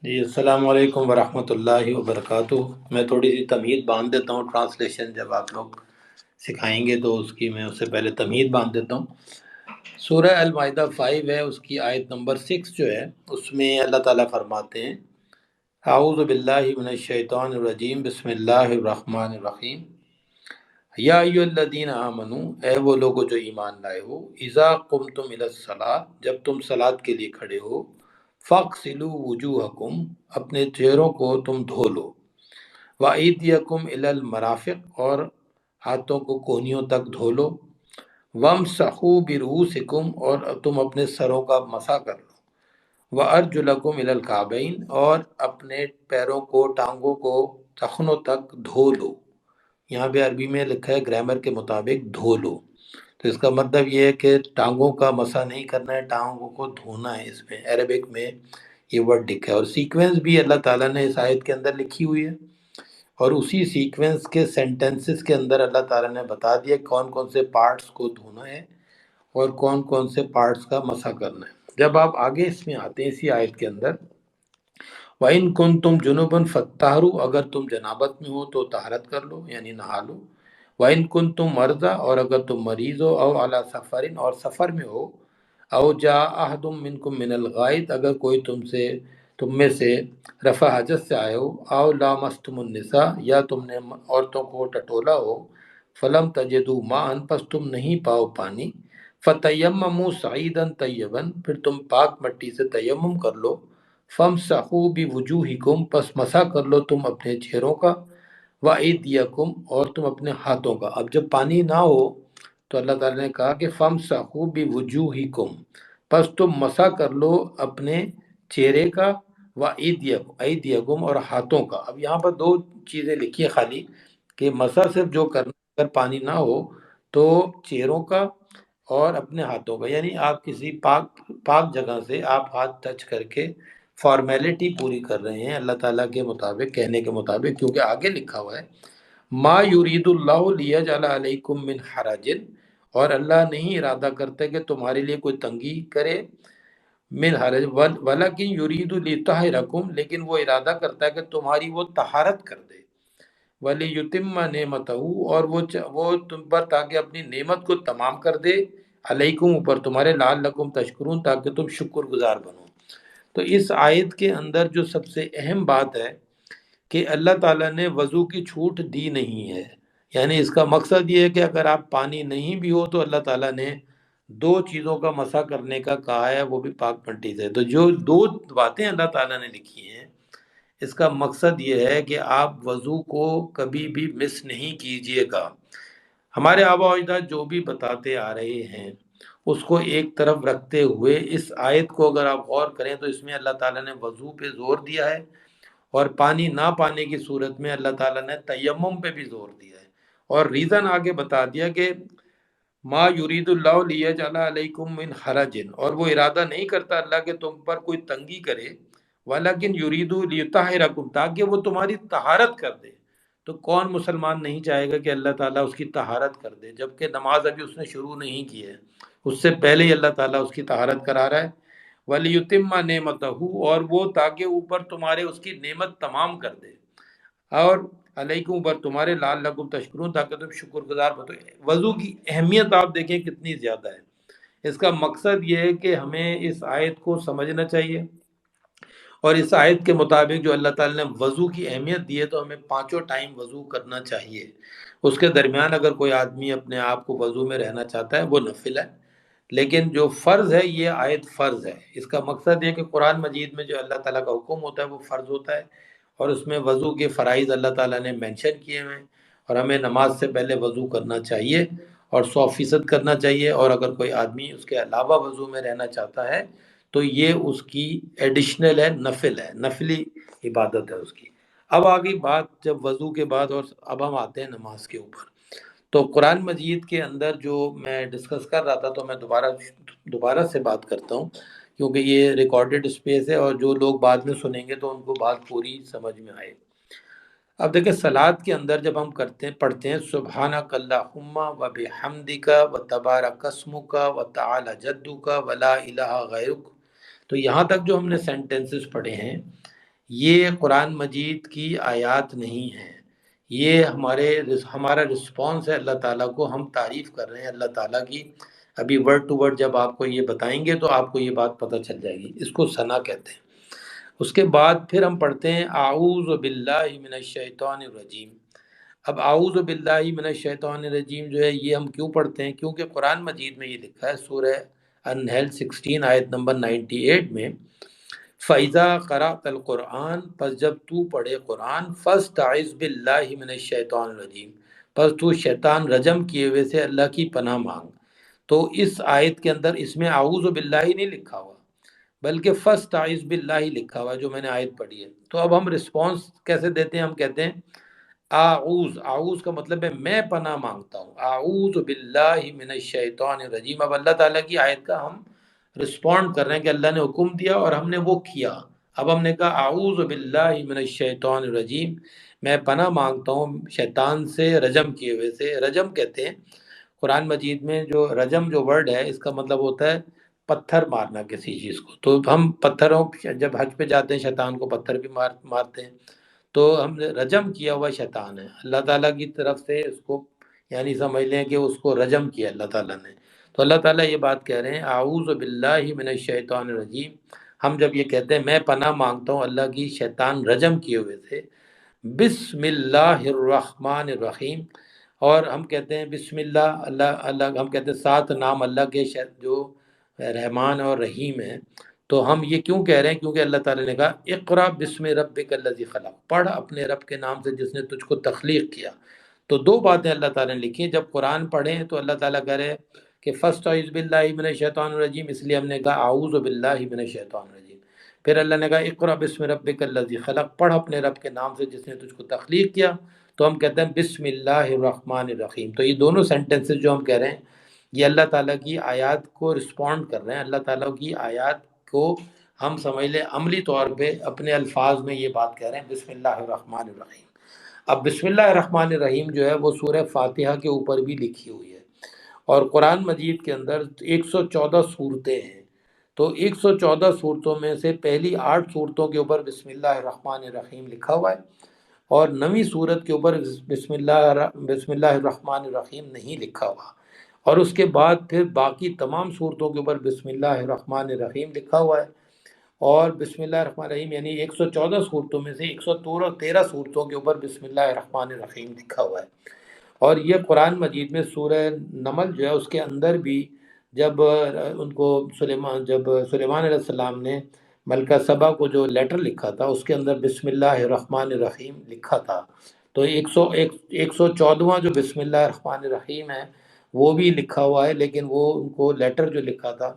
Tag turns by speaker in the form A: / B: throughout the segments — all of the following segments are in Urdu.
A: جی السلام علیکم ورحمۃ اللہ وبرکاتہ۔ میں تھوڑی سی تمہید باندھ دیتا ہوں، ٹرانسلیشن جب آپ لوگ سکھائیں گے تو اس کی میں اس سے پہلے تمہید باندھ دیتا ہوں۔ سورہ المائدہ 5 ہے، اس کی آیت نمبر 6 جو ہے اس میں اللہ تعالیٰ فرماتے ہیں اعوذ باللہ من الشیطان الرجیم، بسم اللہ الرحمن الرحیم۔ یا ایھا الذین آمنو، اے وہ لوگو جو ایمان لائے ہو، اذا قمتم الی الصلاۃ، جب تم صلاۃ کے لیے کھڑے ہو، فاغسلوا وجوہکم، اپنے چہروں کو تم دھو لو، وایدیکم الی المرافق، اور ہاتھوں کو کونیوں تک دھو لو، وامسحوا برؤوسکم، اور تم اپنے سروں کا مسح کر لو، وارجلکم الی الکعبین، اور اپنے پیروں کو، ٹانگوں کو ٹخنوں تک دھو لو۔ یہاں پہ عربی میں لکھا ہے گرامر کے مطابق دھو لو، تو اس کا مطلب یہ ہے کہ ٹانگوں کا مسح نہیں کرنا ہے، ٹانگوں کو دھونا ہے۔ اس میں عربک میں یہ ورڈ لکھا ہے، اور سیکوینس بھی اللہ تعالیٰ نے اس آیت کے اندر لکھی ہوئی ہے، اور اسی سیکوینس کے سینٹنسز کے اندر اللہ تعالیٰ نے بتا دیا کون کون سے پارٹس کو دھونا ہے اور کون کون سے پارٹس کا مسح کرنا ہے۔ جب آپ آگے اس میں آتے ہیں اسی آیت کے اندر، وَإِن كُنتُمْ جُنُبًا فَاطَّهِرُوا، اگر تم جنابت میں ہو تو طہارت کر لو یعنی نہا لو، وَإِن كُنتُمْ مَرْضَىٰ، اور اگر تم مریض ہو، او عَلَىٰ سَفَرٍ، اور سفر میں ہو، او جاء أَحَدٌ مِّنكُم مِّنَ الْغَائِطِ، اگر کوئی تم میں سے رفع حاجت سے آئے ہو، او لامستم النساء، یا تم نے عورتوں کو ٹٹولا ہو، فلم تجدوا ماء، پس تم نہیں پاؤ پانی، فتیمموا صعیدا طیبا، پھر تم پاک مٹی سے تیمم کر لو، فامسحوا بوجوہکم، پس مسح کر لو تم اپنے چہروں کا، وایدیکم، اور تم اپنے ہاتھوں کا۔ اب جب پانی نہ ہو تو اللہ تعالیٰ نے کہا کہ فامسحوا بوجوہکم، پس تم مسح کر لو اپنے چہرے کا، ایدیکم، اور ہاتھوں کا۔ اب یہاں پر دو چیزیں لکھی ہیں خالی، کہ مسح صرف جو کرنا اگر پانی نہ ہو تو چہروں کا اور اپنے ہاتھوں کا، یعنی آپ کسی پاک جگہ سے آپ ہاتھ ٹچ کر کے فارمیلٹی پوری کر رہے ہیں اللہ تعالیٰ کے مطابق، کہنے کے مطابق، کیونکہ آگے لکھا ہوا ہے ما یرید اللہ لیجعل علیکم من حرج، اور اللہ نہیں ارادہ کرتا کہ تمہارے لیے کوئی تنگی کرے، من حرج ولکن یرید لطہرکم، لیکن وہ ارادہ کرتا ہے کہ تمہاری وہ طہارت کر دے، ولیتم نعمتہ، اور وہ تم پر تاکہ اپنی نعمت کو تمام کر دے، علیکم، اوپر تمہارے، لعلکم تشکرون، تاکہ تم شکر گزار بنو۔ تو اس آیت کے اندر جو سب سے اہم بات ہے کہ اللہ تعالیٰ نے وضو کی چھوٹ دی نہیں ہے، یعنی اس کا مقصد یہ ہے کہ اگر آپ پانی نہیں بھی ہو تو اللہ تعالیٰ نے دو چیزوں کا مسح کرنے کا کہا ہے، وہ بھی پاک مٹی سے۔ تو جو دو باتیں اللہ تعالیٰ نے لکھی ہیں، اس کا مقصد یہ ہے کہ آپ وضو کو کبھی بھی مس نہیں کیجیے گا۔ ہمارے آبا و اجداد جو بھی بتاتے آ رہے ہیں اس کو ایک طرف رکھتے ہوئے اس آیت کو اگر آپ غور کریں تو اس میں اللہ تعالیٰ نے وضو پہ زور دیا ہے، اور پانی نہ پانے کی صورت میں اللہ تعالیٰ نے تیمم پہ بھی زور دیا ہے، اور ریزن آگے بتا دیا کہ ما یرید اللہ لیجعل علیکم من حرج، اور وہ ارادہ نہیں کرتا اللہ کہ تم پر کوئی تنگی کرے، ولیکن یرید لیطہرکم، تاکہ وہ تمہاری طہارت کر دے۔ تو کون مسلمان نہیں چاہے گا کہ اللہ تعالیٰ اس کی طہارت کر دے، جبکہ نماز ابھی اس نے شروع نہیں کی ہے، اس سے پہلے ہی اللہ تعالیٰ اس کی طہارت کرا رہا ہے۔ وَلِيُتِمَّ نِعْمَتَهُ، اور وہ تاکہ اوپر تمہارے اس کی نعمت تمام کر دے، اور علیکم، اوپر تمہارے، لعلکم تشکرون، تاکہ تم شکر گزار ہو۔ تو وضو کی اہمیت آپ دیکھیں کتنی زیادہ ہے۔ اس کا مقصد یہ ہے کہ ہمیں اس آیت کو سمجھنا چاہیے، اور اس آیت کے مطابق جو اللہ تعالیٰ نے وضو کی اہمیت دی ہے تو ہمیں پانچوں ٹائم وضو کرنا چاہیے۔ اس کے درمیان اگر کوئی آدمی اپنے آپ کو وضو میں رہنا چاہتا ہے وہ نفل ہے، لیکن جو فرض ہے یہ آیت فرض ہے۔ اس کا مقصد یہ کہ قرآن مجید میں جو اللہ تعالیٰ کا حکم ہوتا ہے وہ فرض ہوتا ہے، اور اس میں وضو کے فرائض اللہ تعالیٰ نے مینشن کیے ہوئے ہیں، اور ہمیں نماز سے پہلے وضو کرنا چاہیے، اور 100% کرنا چاہیے، اور اگر کوئی آدمی اس کے علاوہ وضو میں رہنا چاہتا ہے تو یہ اس کی ایڈیشنل ہے، نفل ہے، نفلی عبادت ہے اس کی۔ اب آگئی بات جب وضو کے بعد، اور اب ہم آتے ہیں نماز کے اوپر۔ تو قرآن مجید کے اندر جو میں ڈسکس کر رہا تھا تو میں دوبارہ سے بات کرتا ہوں، کیونکہ یہ ریکارڈڈ اسپیس ہے، اور جو لوگ بعد میں سنیں گے تو ان کو بات پوری سمجھ میں آئے۔ اب دیکھیں صلاۃ کے اندر جب ہم پڑھتے ہیں سبحانک اللہم و بحمدک و تبارک اسمک و تعالی جدک و لا الہ غیرک، تو یہاں تک جو ہم نے سینٹنسز پڑھے ہیں، یہ قرآن مجید کی آیات نہیں ہیں، یہ ہمارا رسپانس ہے اللہ تعالیٰ کو، ہم تعریف کر رہے ہیں اللہ تعالیٰ کی۔ ابھی ورڈ ٹو ورڈ جب آپ کو یہ بتائیں گے تو آپ کو یہ بات پتہ چل جائے گی، اس کو ثنا کہتے ہیں۔ اس کے بعد پھر ہم پڑھتے ہیں اعوذ باللہ من الشیطان الرجیم۔ اب اعوذ باللہ من الشیطان الرجیم جو ہے یہ ہم کیوں پڑھتے ہیں؟ کیونکہ قرآن مجید میں یہ لکھا ہے سورہ النحل 16 آیت نمبر 98 میں، فَإِذَا قَرَأْتَ الْقُرْآنَ، پس جب تو پڑھے قرآن، فَاسْتَعِذْ بِاللَّهِ مِنَ الشَّيْطَانِ الرَّجِيمِ، پس تو شیطان رجم کیے ہوئے سے اللہ کی پناہ مانگ۔ تو اس آیت کے اندر اس میں اعوذ باللہ نہیں لکھا ہوا، بلکہ فَاسْتَعِذْ بِاللَّهِ لکھا ہوا جو میں نے آیت پڑھی ہے۔ تو اب ہم رسپانس کیسے دیتے ہیں؟ ہم کہتے ہیں اعوذ کا مطلب ہے میں پناہ مانگتا ہوں، اعوذ باللہ من الشیطان الرجیم۔ اب اللہ تعالیٰ کی آیت کا ہم رسپونڈ کر رہے ہیں کہ اللہ نے حکم دیا اور ہم نے وہ کیا۔ اب ہم نے کہا اعوذ باللہ من الشیطان الرجیم، میں پناہ مانگتا ہوں شیطان سے رجم کیے ہوئے سے۔ رجم کہتے ہیں قرآن مجید میں، جو رجم جو ورڈ ہے اس کا مطلب ہوتا ہے پتھر مارنا کسی چیز کو۔ تو ہم پتھروں، جب حج پہ جاتے ہیں شیطان کو پتھر بھی مارتے ہیں، تو ہم نے رجم کیا ہوا شیطان ہے اللہ تعالیٰ کی طرف سے، اس کو یعنی سمجھ لیں کہ اس کو رجم کیا اللہ تعالیٰ نے۔ تو اللہ تعالیٰ یہ بات کہہ رہے ہیں اعوذ باللہ من الشیطان الرجیم، ہم جب یہ کہتے ہیں میں پناہ مانگتا ہوں اللہ کی شیطان رجم کیے ہوئے سے، بسم اللہ الرحمن الرحیم، اور ہم کہتے ہیں بسم اللہ ہم کہتے ہیں 7 نام اللہ کے جو رحمان اور رحیم ہیں۔ تو ہم یہ کیوں کہہ رہے ہیں؟ کیونکہ اللہ تعالیٰ نے کہا اقرا بسم ربک الذی خلق، پڑھ اپنے رب کے نام سے جس نے تجھ کو تخلیق کیا۔ تو 2 باتیں اللہ تعالیٰ نے لکھی ہیں، جب قرآن پڑھیں تو اللہ تعالیٰ کہہ رہے ہیں کہ فسٹ اعوذ باللہ من الشیطان الرجیم، اس لیے ہم نے کہا اعوذ باللہ من الشیطان الرجیم۔ پھر اللہ نے کہا اقرا بسم ربک الذی خلق، پڑھ اپنے رب کے نام سے جس نے تجھ کو تخلیق کیا۔ تو ہم کہتے ہیں بسم اللہ الرحمن الرحیم۔ تو یہ دونوں سینٹنسز جو ہم کہہ رہے ہیں یہ اللہ تعالیٰ کی آیات کو رسپونڈ کر رہے ہیں، اللہ تعالیٰ کی آیات کو ہم سمجھ لیں عملی طور پہ اپنے الفاظ میں یہ بات کہہ رہے ہیں بسم اللہ الرحمن الرحیم۔ اب بسم اللہ الرحمن الرحیم جو ہے وہ سورہ فاتحہ کے اوپر بھی لکھی ہوئی ہے، اور قرآن مجید کے اندر 114 صورتیں ہیں۔ تو 114 صورتوں میں سے پہلی 8 صورتوں کے اوپر بسم اللہ الرحمن الرحیم لکھا ہوا ہے، اور 9ویں صورت کے اوپر بسم اللہ الرحمن الرحیم نہیں لکھا ہوا، اور اس کے بعد پھر باقی تمام صورتوں کے اوپر بسم اللہ الرحمن الرحیم لکھا ہوا ہے۔ اور بسم اللہ الرحمن الرحیم یعنی 114 صورتوں میں سے 113 صورتوں کے اوپر بسم اللہ الرحمن الرحیم لکھا ہوا ہے۔ اور یہ قرآن مجید میں سورہ نمل جو ہے اس کے اندر بھی جب ان کو سلیمان علیہ السلام نے ملکہ سبا کو جو لیٹر لکھا تھا اس کے اندر بسم اللہ الرحمن الرحیم لکھا تھا۔ تو 114واں جو بسم اللہ الرحمن الرحیم ہے وہ بھی لکھا ہوا ہے، لیکن وہ ان کو لیٹر جو لکھا تھا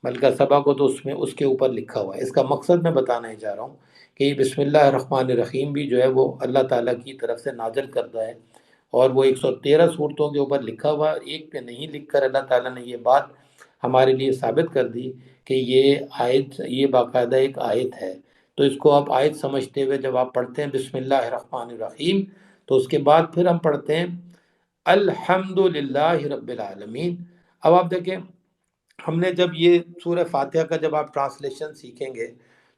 A: ملکہ سبا کو تو اس کے اوپر لکھا ہوا ہے۔ اس کا مقصد میں بتانا ہی چاہ رہا ہوں کہ یہ بسم اللہ الرحمن الرحیم بھی جو ہے وہ اللہ تعالیٰ کی طرف سے نازل کردہ ہے، اور وہ 113 صورتوں کے اوپر لکھا ہوا، ایک پہ نہیں لکھ کر اللہ تعالیٰ نے یہ بات ہمارے لیے ثابت کر دی کہ یہ باقاعدہ ایک آیت ہے۔ تو اس کو آپ آیت سمجھتے ہوئے جب آپ پڑھتے ہیں بسم اللہ الرحمن الرحیم، تو اس کے بعد پھر ہم پڑھتے ہیں الحمد للہ رب العالمین۔ اب آپ دیکھیں، ہم نے جب یہ سورہ فاتحہ کا جب آپ ٹرانسلیشن سیکھیں گے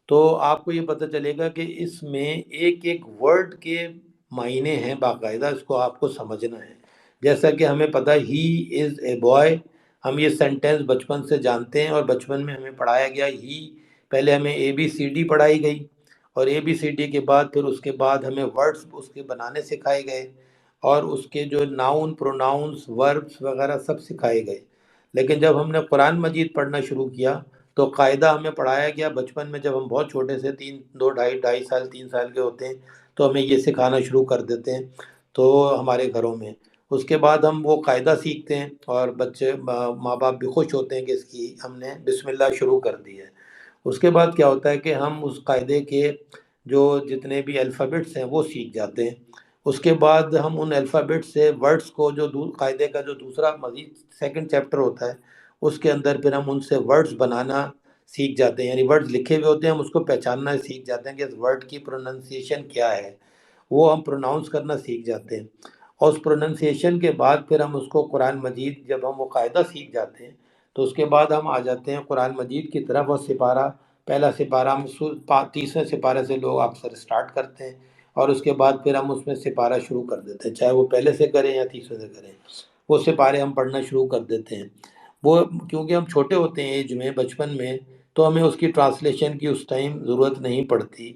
A: تو آپ کو یہ پتہ چلے گا کہ اس میں ایک ایک ورڈ کے معنی ہیں باقاعدہ، اس کو آپ کو سمجھنا ہے۔ جیسا کہ ہمیں پتہ ہی از اے بوائے، ہم یہ سینٹینس بچپن سے جانتے ہیں، اور بچپن میں ہمیں پڑھایا گیا ہی، پہلے ہمیں اے بی سی ڈی پڑھائی گئی، اور اے بی سی ڈی کے بعد پھر اس کے بعد ہمیں ورڈز اس کے بنانے سکھائے گئے، اور اس کے جو ناؤن پروناؤنس وربس وغیرہ سب سکھائے گئے۔ لیکن جب ہم نے قرآن مجید پڑھنا شروع کیا تو قاعدہ ہمیں پڑھایا گیا بچپن میں، جب ہم بہت چھوٹے سے 2 ڈھائی سال 3 سال کے ہوتے ہیں تو ہمیں یہ سکھانا شروع کر دیتے ہیں تو ہمارے گھروں میں۔ اس کے بعد ہم وہ قاعدہ سیکھتے ہیں، اور بچے ماں باپ بھی خوش ہوتے ہیں کہ اس کی ہم نے بسم اللہ شروع کر دی ہے۔ اس کے بعد کیا ہوتا ہے کہ ہم اس قاعدے کے جو جتنے بھی الفابیٹس ہیں وہ سیکھ جاتے ہیں۔ اس کے بعد ہم ان الفابیٹ سے ورڈز کو، جو قاعدے کا جو دوسرا مزید سیکنڈ چیپٹر ہوتا ہے اس کے اندر پھر ہم ان سے ورڈز بنانا سیکھ جاتے ہیں، یعنی ورڈز لکھے ہوئے ہوتے ہیں ہم اس کو پہچاننا سیکھ جاتے ہیں کہ اس ورڈ کی پروننسیشن کیا ہے، وہ ہم پروناؤنس کرنا سیکھ جاتے ہیں۔ اور اس پروننسیشن کے بعد پھر ہم اس کو قرآن مجید جب ہم وہ قاعدہ سیکھ جاتے ہیں تو اس کے بعد ہم آ جاتے ہیں قرآن مجید کی طرف، اور سپارہ پہلا سپارہ ہم 30ویں سپارے سے لوگ اکثر سٹارٹ کرتے ہیں، اور اس کے بعد پھر ہم اس میں سپارہ شروع کر دیتے ہیں، چاہے وہ پہلے سے کریں یا 30ویں سے کریں، وہ سپارے ہم پڑھنا شروع کر دیتے ہیں۔ وہ کیونکہ ہم چھوٹے ہوتے ہیں ایج میں، بچپن میں، تو ہمیں اس کی ٹرانسلیشن کی اس ٹائم ضرورت نہیں پڑتی،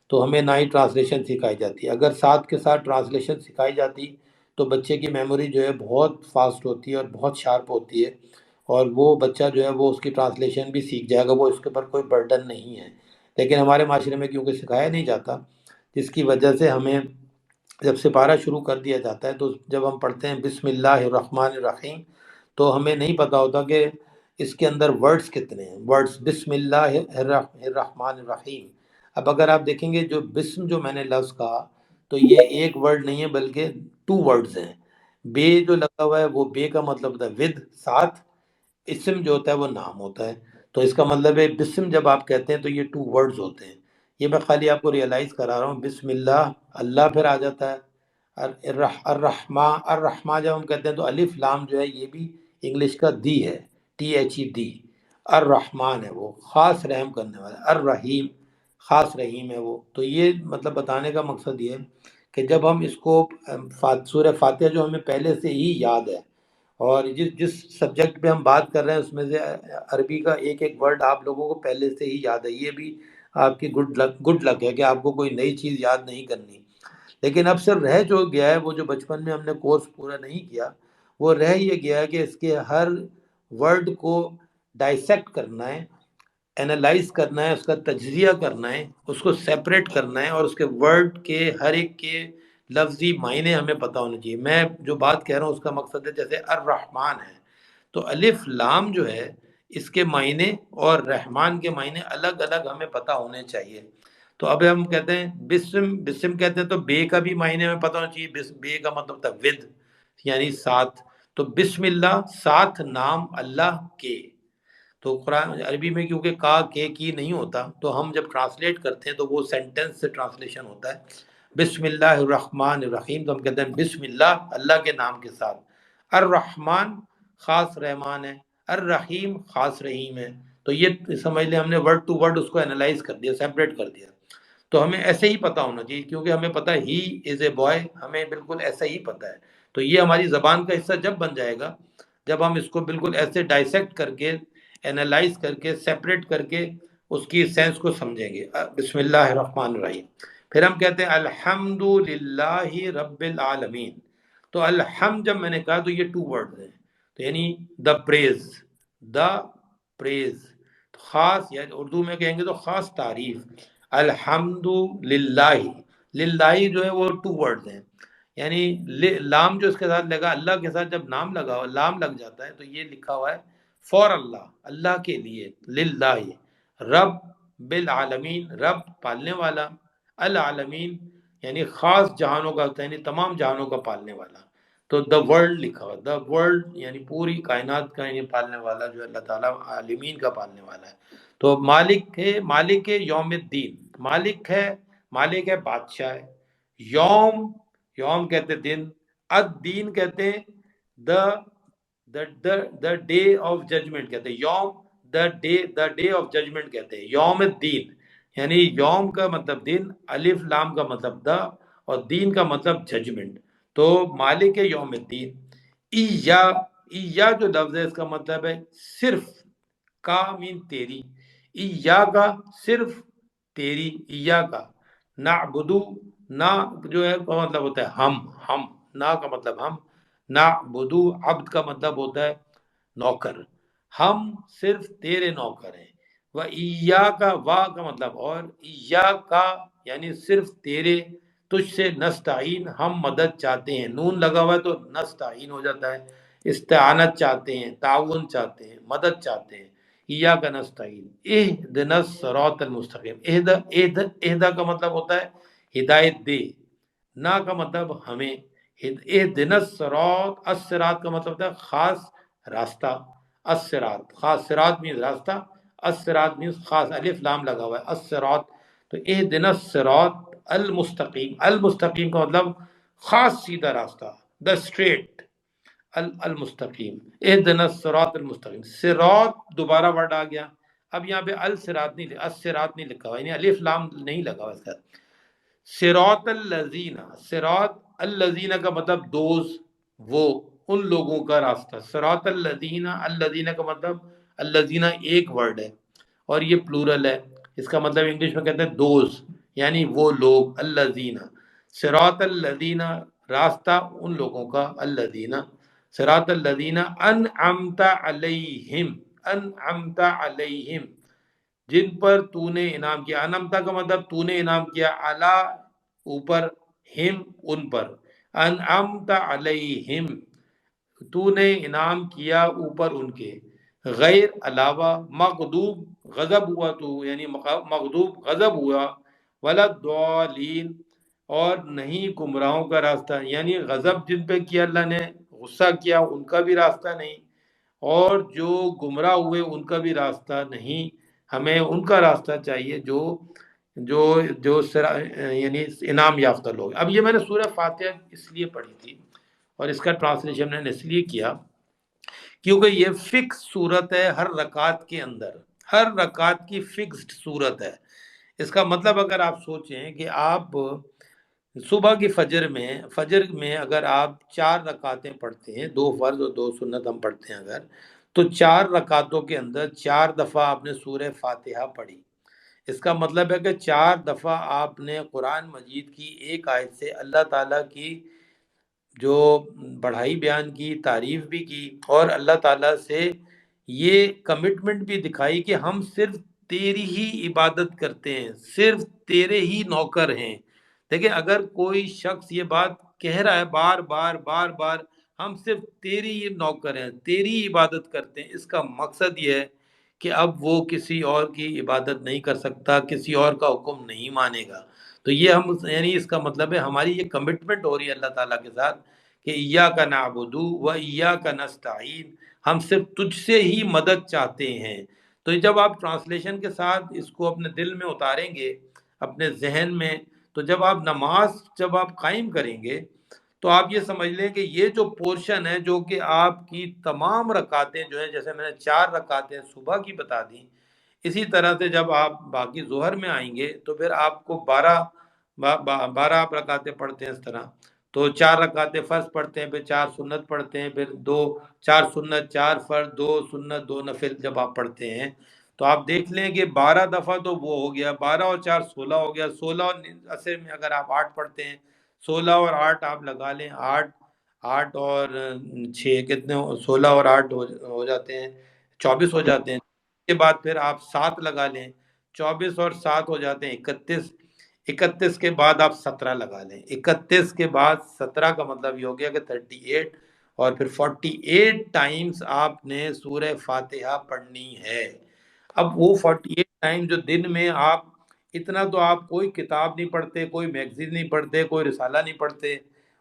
A: تو ہمیں نہ ہی ٹرانسلیشن سکھائی جاتی۔ اگر ساتھ کے ساتھ ٹرانسلیشن سکھائی جاتی تو بچے کی میموری جو ہے بہت فاسٹ ہوتی ہے اور بہت شارپ ہوتی ہے، اور وہ بچہ جو ہے وہ اس کی ٹرانسلیشن بھی سیکھ جائے گا، وہ اس کے اوپر کوئی برڈن نہیں ہے۔ لیکن ہمارے معاشرے میں کیونکہ سکھایا نہیں جاتا، جس کی وجہ سے ہمیں جب سپارہ شروع کر دیا جاتا ہے تو جب ہم پڑھتے ہیں بسم اللہ الرحمن الرحیم، تو ہمیں نہیں پتا ہوتا کہ اس کے اندر ورڈز کتنے ہیں، ورڈز بسم اللہ الرحمن الرحیم۔ اب اگر آپ دیکھیں گے جو بسم جو میں نے لفظ کہا، تو یہ ایک ورڈ نہیں ہے بلکہ 2 ورڈز ہیں۔ بے جو لگا ہوا ہے وہ بے کا مطلب ہوتا ہے ود، ساتھ، اسم جو ہوتا ہے وہ نام ہوتا ہے، تو اس کا مطلب ہے بسم جب آپ کہتے ہیں تو یہ 2 ورڈز ہوتے ہیں۔ یہ میں خالی آپ کو ریئلائز کرا رہا ہوں، بسم اللہ، اللہ پھر آ جاتا ہے، الرحمٰ، الرحمٰ جب ہم کہتے ہیں تو الف لام جو ہے یہ بھی انگلش کا دی ہے، THED۔ الرحمن ہے وہ خاص رحم کرنے والا، الرحیم خاص رحیم ہے وہ۔ تو یہ مطلب بتانے کا مقصد یہ ہے کہ جب ہم اس کو سورہ فاتحہ جو ہمیں پہلے سے ہی یاد ہے، اور جس سبجیکٹ پہ ہم بات کر رہے ہیں اس میں سے عربی کا ایک ایک ورڈ آپ لوگوں کو پہلے سے ہی یاد ہے، یہ بھی آپ کی گڈ لک ہے کہ آپ کو کوئی نئی چیز یاد نہیں کرنی۔ لیکن اب سر رہ جو گیا ہے، وہ جو بچپن میں ہم نے کورس پورا نہیں کیا، وہ رہ یہ گیا ہے کہ اس کے ہر ورڈ کو ڈائسیکٹ کرنا ہے، اینالائز کرنا ہے، اس کا تجزیہ کرنا ہے، اس کو سیپریٹ کرنا ہے، اور اس کے ورڈ کے ہر ایک کے لفظی معنی ہمیں پتہ ہونے چاہیے۔ میں جو بات کہہ رہا ہوں اس کا مقصد ہے جیسے الرحمن ہے تو الف لام جو ہے اس کے معنی اور رحمان کے معنی الگ الگ ہمیں پتہ ہونے چاہیے۔ تو اب ہم کہتے ہیں بسم کہتے ہیں تو بے کا بھی معنی ہمیں پتہ ہونا چاہیے، بے کا مطلب ہوتا ہے ود، یعنی ساتھ، تو بسم اللہ ساتھ نام اللہ کے۔ تو قرآن عربی میں کیونکہ کا کے کی نہیں ہوتا، تو ہم جب ٹرانسلیٹ کرتے ہیں تو وہ سینٹنس سے ٹرانسلیشن ہوتا ہے، بسم اللہ الرحمن الرحیم، تو ہم کہتے ہیں بسم اللہ، اللہ کے نام کے ساتھ، الرحمن خاص رحمان ہے، الرحیم خاص رحیم ہے۔ تو یہ سمجھ لیں ہم نے ورڈ ٹو ورڈ اس کو انالائز کر دیا، سیپریٹ کر دیا۔ تو ہمیں ایسے ہی پتہ ہونا چاہیے، کیونکہ ہمیں پتہ ہی از اے بوائے، ہمیں بالکل ایسا ہی پتہ ہے۔ تو یہ ہماری زبان کا حصہ جب بن جائے گا جب ہم اس کو بالکل ایسے ڈائسیکٹ کر کے، اینالائز کر کے، سیپریٹ کر کے اس کی سینس کو سمجھیں گے۔ بسم اللہ الرحمن الرحیم۔ پھر ہم کہتے ہیں الحمد للہ رب العالمین۔ تو الحمد جب میں نے کہا تو یہ 2 ورڈ ہیں، تو یعنی دا پریز، دا پریز خاص، یعنی اردو میں کہیں گے تو خاص تعریف، الحمد للہ، للہ جو ہے وہ 2 ورڈ ہیں، یعنی لام جو اس کے ساتھ لگا، اللہ کے ساتھ جب نام لگا لام لگ جاتا ہے تو یہ لکھا ہوا ہے فور اللہ، اللہ کے لیے، للہ، رب بالعالمین، رب پالنے والا، العالمین یعنی خاص جہانوں کا ہوتا ہے، یعنی تمام جہانوں کا پالنے والا۔ تو دا ورلڈ لکھا ہوا، دا ورلڈ یعنی پوری کائنات کا یعنی پالنے والا جو اللہ تعالیٰ عالمین کا پالنے والا ہے۔ تو مالک ہے، مالک یوم الدین، مالک ہے، مالک ہے بادشاہ ہے، یوم، یوم کہتے دن، الدین کہتے ہیں دا ڈے آف ججمنٹ کہتے ہیں، یوم دا ڈے آف ججمنٹ کہتے ہیں، یوم الدین یعنی یوم کا مطلب دن، الف لام کا مطلب دا، اور دین کا مطلب ججمنٹ۔ تو مالک یوم الدین، ایا جو لفظ ہے اس کا مطلب ہے صرف، کا مین تیری، ایا کا صرف تیری، ایا کا، نعبدو، نا جو ہے کا مطلب ہوتا ہے ہم، نا کا مطلب ہم، نعبدو، عبد کا مطلب ہوتا ہے نوکر، ہم صرف تیرے نوکر ہیں، و ایا کا، وا کا مطلب اور، ایا کا یعنی صرف تیرے، تجھ سے نستعین ہم مدد چاہتے ہیں، نون لگا ہوا ہے تو نستعین ہو جاتا ہے، استعانت چاہتے ہیں، تعاون چاہتے ہیں، مدد چاہتے ہیں، ایاک نستعین اہدنا الصراط المستقیم، اہدا کا مطلب ہوتا ہے ہدایت دے، نا کا مطلب ہمیں، اہدنا الصراط، الصراط کا مطلب ہوتا ہے خاص راستہ، الصراط خاص، صراط مینز راستہ، الصراط مینز خاص، الف لام لگا ہوا ہے، الصراط، تو اہدنا الصراط المستقیم، المستقیم کا مطلب خاص سیدھا راستہ، دا اسٹریٹ، المستقیم، اہدنا الصراط المستقیم، صراط دوبارہ ورڈ آ گیا، اب یہاں پہ الصراط نہیں، الصراط نہیں لکھا ہوا، یعنی الف لام نہیں لگا ہوا اس کا. صراط الذین، صراط الذین کا مطلب دوز، وہ ان لوگوں کا راستہ. صراط الذین، الذین کا مطلب الذین ایک ورڈ ہے اور یہ پلورل ہے. اس کا مطلب انگلش میں کہتے ہیں دوز، یعنی وہ لوگ. الذین، صراط الذین راستہ ان لوگوں کا. الذین صراط الذین انعمت علیہم، انعمت علیہم جن پر تو نے انعام کیا. انعمتا کا مطلب تو نے انعام کیا، علی اوپر، ہم ان پر. انعمت علیہم تو نے انعام کیا اوپر ان کے، غیر علاوہ، مغضوب غضب ہوا تو، یعنی مغضوب غضب ہوا، ولا الضالین اور نہیں گمراہوں کا راستہ، یعنی غضب جن پہ کیا اللہ نے، غصہ کیا ان کا بھی راستہ نہیں، اور جو گمراہ ہوئے ان کا بھی راستہ نہیں. ہمیں ان کا راستہ چاہیے جو جو جو یعنی انعام یافتہ لوگ. اب یہ میں نے سورہ فاتحہ اس لیے پڑھی تھی اور اس کا ٹرانسلیشن میں نے اس لیے کیا کیونکہ یہ فکس صورت ہے ہر رکعت کے اندر، ہر رکعت کی فکسڈ صورت ہے. اس کا مطلب اگر آپ سوچیں کہ آپ صبح کی فجر میں اگر آپ 4 رکعتیں پڑھتے ہیں، 2 فرض اور 2 سنت ہم پڑھتے ہیں اگر، تو 4 رکعتوں کے اندر 4 دفعہ آپ نے سورہ فاتحہ پڑھی. اس کا مطلب ہے کہ 4 دفعہ آپ نے قرآن مجید کی ایک آیت سے اللہ تعالیٰ کی جو بڑھائی بیان کی، تعریف بھی کی، اور اللہ تعالیٰ سے یہ کمٹمنٹ بھی دکھائی کہ ہم صرف تیری ہی عبادت کرتے ہیں، صرف تیرے ہی نوکر ہیں. دیکھیں اگر کوئی شخص یہ بات کہہ رہا ہے بار بار بار بار، ہم صرف تیری ہی نوکر ہیں، تیری ہی عبادت کرتے ہیں، اس کا مقصد یہ ہے کہ اب وہ کسی اور کی عبادت نہیں کر سکتا، کسی اور کا حکم نہیں مانے گا. تو یہ ہم یعنی اس کا مطلب ہے ہماری یہ کمٹمنٹ ہو رہی ہے اللہ تعالیٰ کے ساتھ کہ ایاک نعبد و ایاک نستعین، ہم صرف تجھ سے ہی مدد چاہتے ہیں. تو جب آپ ٹرانسلیشن کے ساتھ اس کو اپنے دل میں اتاریں گے، اپنے ذہن میں، تو جب آپ نماز قائم کریں گے تو آپ یہ سمجھ لیں کہ یہ جو پورشن ہے جو کہ آپ کی تمام رکعتیں جو ہیں، جیسے میں نے 4 رکعتیں صبح کی بتا دیں، اسی طرح سے جب آپ باقی ظہر میں آئیں گے تو پھر آپ کو 12 آپ رکعتیں پڑھتے ہیں اس طرح. تو 4 رکعتیں فرض پڑھتے ہیں، پھر 4 سنت پڑھتے ہیں، پھر 4 سنت 4 فرض 2 سنت 2 نفل جب آپ پڑھتے ہیں تو آپ دیکھ لیں کہ 12 دفعہ تو وہ ہو گیا، 12 اور 4 16 ہو گیا. 16 اور اصل میں اگر آپ 8 پڑھتے ہیں، 16 اور 8 آپ لگا لیں، 8 اور 6 کتنے 16 اور 8 ہو جاتے ہیں، 24 ہو جاتے ہیں. کے بعد پھر آپ 7 لگا لیں، 24 اور 7 ہو جاتے ہیں 31. 31 کے بعد آپ 17 لگا لیں، 31 کے بعد 17 کا مطلب یہ ہو گیا کہ 38، اور پھر 48 ٹائمز آپ نے سورہ فاتحہ پڑھنی ہے. اب وہ 48 ٹائم جو دن میں آپ اتنا، تو آپ کوئی کتاب نہیں پڑھتے، کوئی میگزین نہیں پڑھتے، کوئی رسالہ نہیں پڑھتے،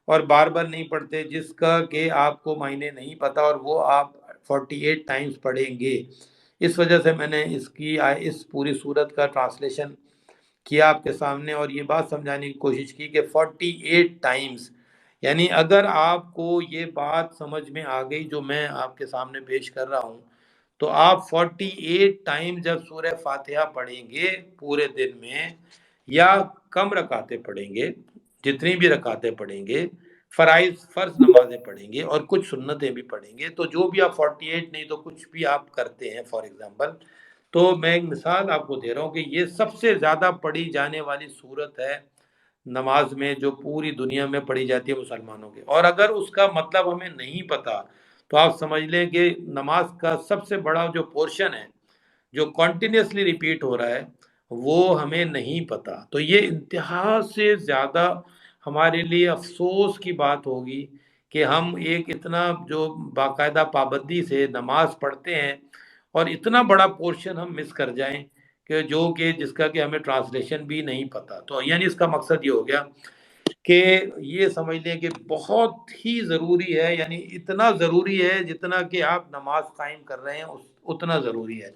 A: اور بار بار نہیں پڑھتے جس کا کہ آپ کو معنی نہیں پتہ، اور وہ آپ 48 ٹائمز پڑھیں گے. اس وجہ سے میں نے اس پوری صورت کا ٹرانسلیشن کیا آپ کے سامنے، اور یہ بات سمجھانے کی کوشش کی کہ 48 ٹائمز، یعنی اگر آپ کو یہ بات سمجھ میں آ گئی جو میں آپ کے سامنے پیش کر رہا ہوں، تو آپ 48 ٹائم جب سورہ فاتحہ پڑھیں گے پورے دن میں، یا کم رکعتیں پڑھیں گے، جتنی بھی رکعتیں پڑھیں گے، فرض نمازیں پڑھیں گے اور کچھ سنتیں بھی پڑھیں گے، تو جو بھی آپ 48 نہیں تو کچھ بھی آپ کرتے ہیں فار ایگزامپل، تو میں ایک مثال آپ کو دے رہا ہوں کہ یہ سب سے زیادہ پڑھی جانے والی صورت ہے نماز میں جو پوری دنیا میں پڑھی جاتی ہے مسلمانوں کے. اور اگر اس کا مطلب ہمیں نہیں پتا تو آپ سمجھ لیں کہ نماز کا سب سے بڑا جو پورشن ہے جو کنٹینیوسلی ریپیٹ ہو رہا ہے وہ ہمیں نہیں پتا. تو یہ انتہا سے زیادہ ہمارے لیے افسوس کی بات ہوگی کہ ہم ایک اتنا جو باقاعدہ پابندی سے نماز پڑھتے ہیں اور اتنا بڑا پورشن ہم مس کر جائیں کہ جس کا کہ ہمیں ٹرانسلیشن بھی نہیں پتا. تو یعنی اس کا مقصد یہ ہو گیا کہ یہ سمجھ لیں کہ بہت ہی ضروری ہے، یعنی اتنا ضروری ہے جتنا کہ آپ نماز قائم کر رہے ہیں اتنا ضروری ہے.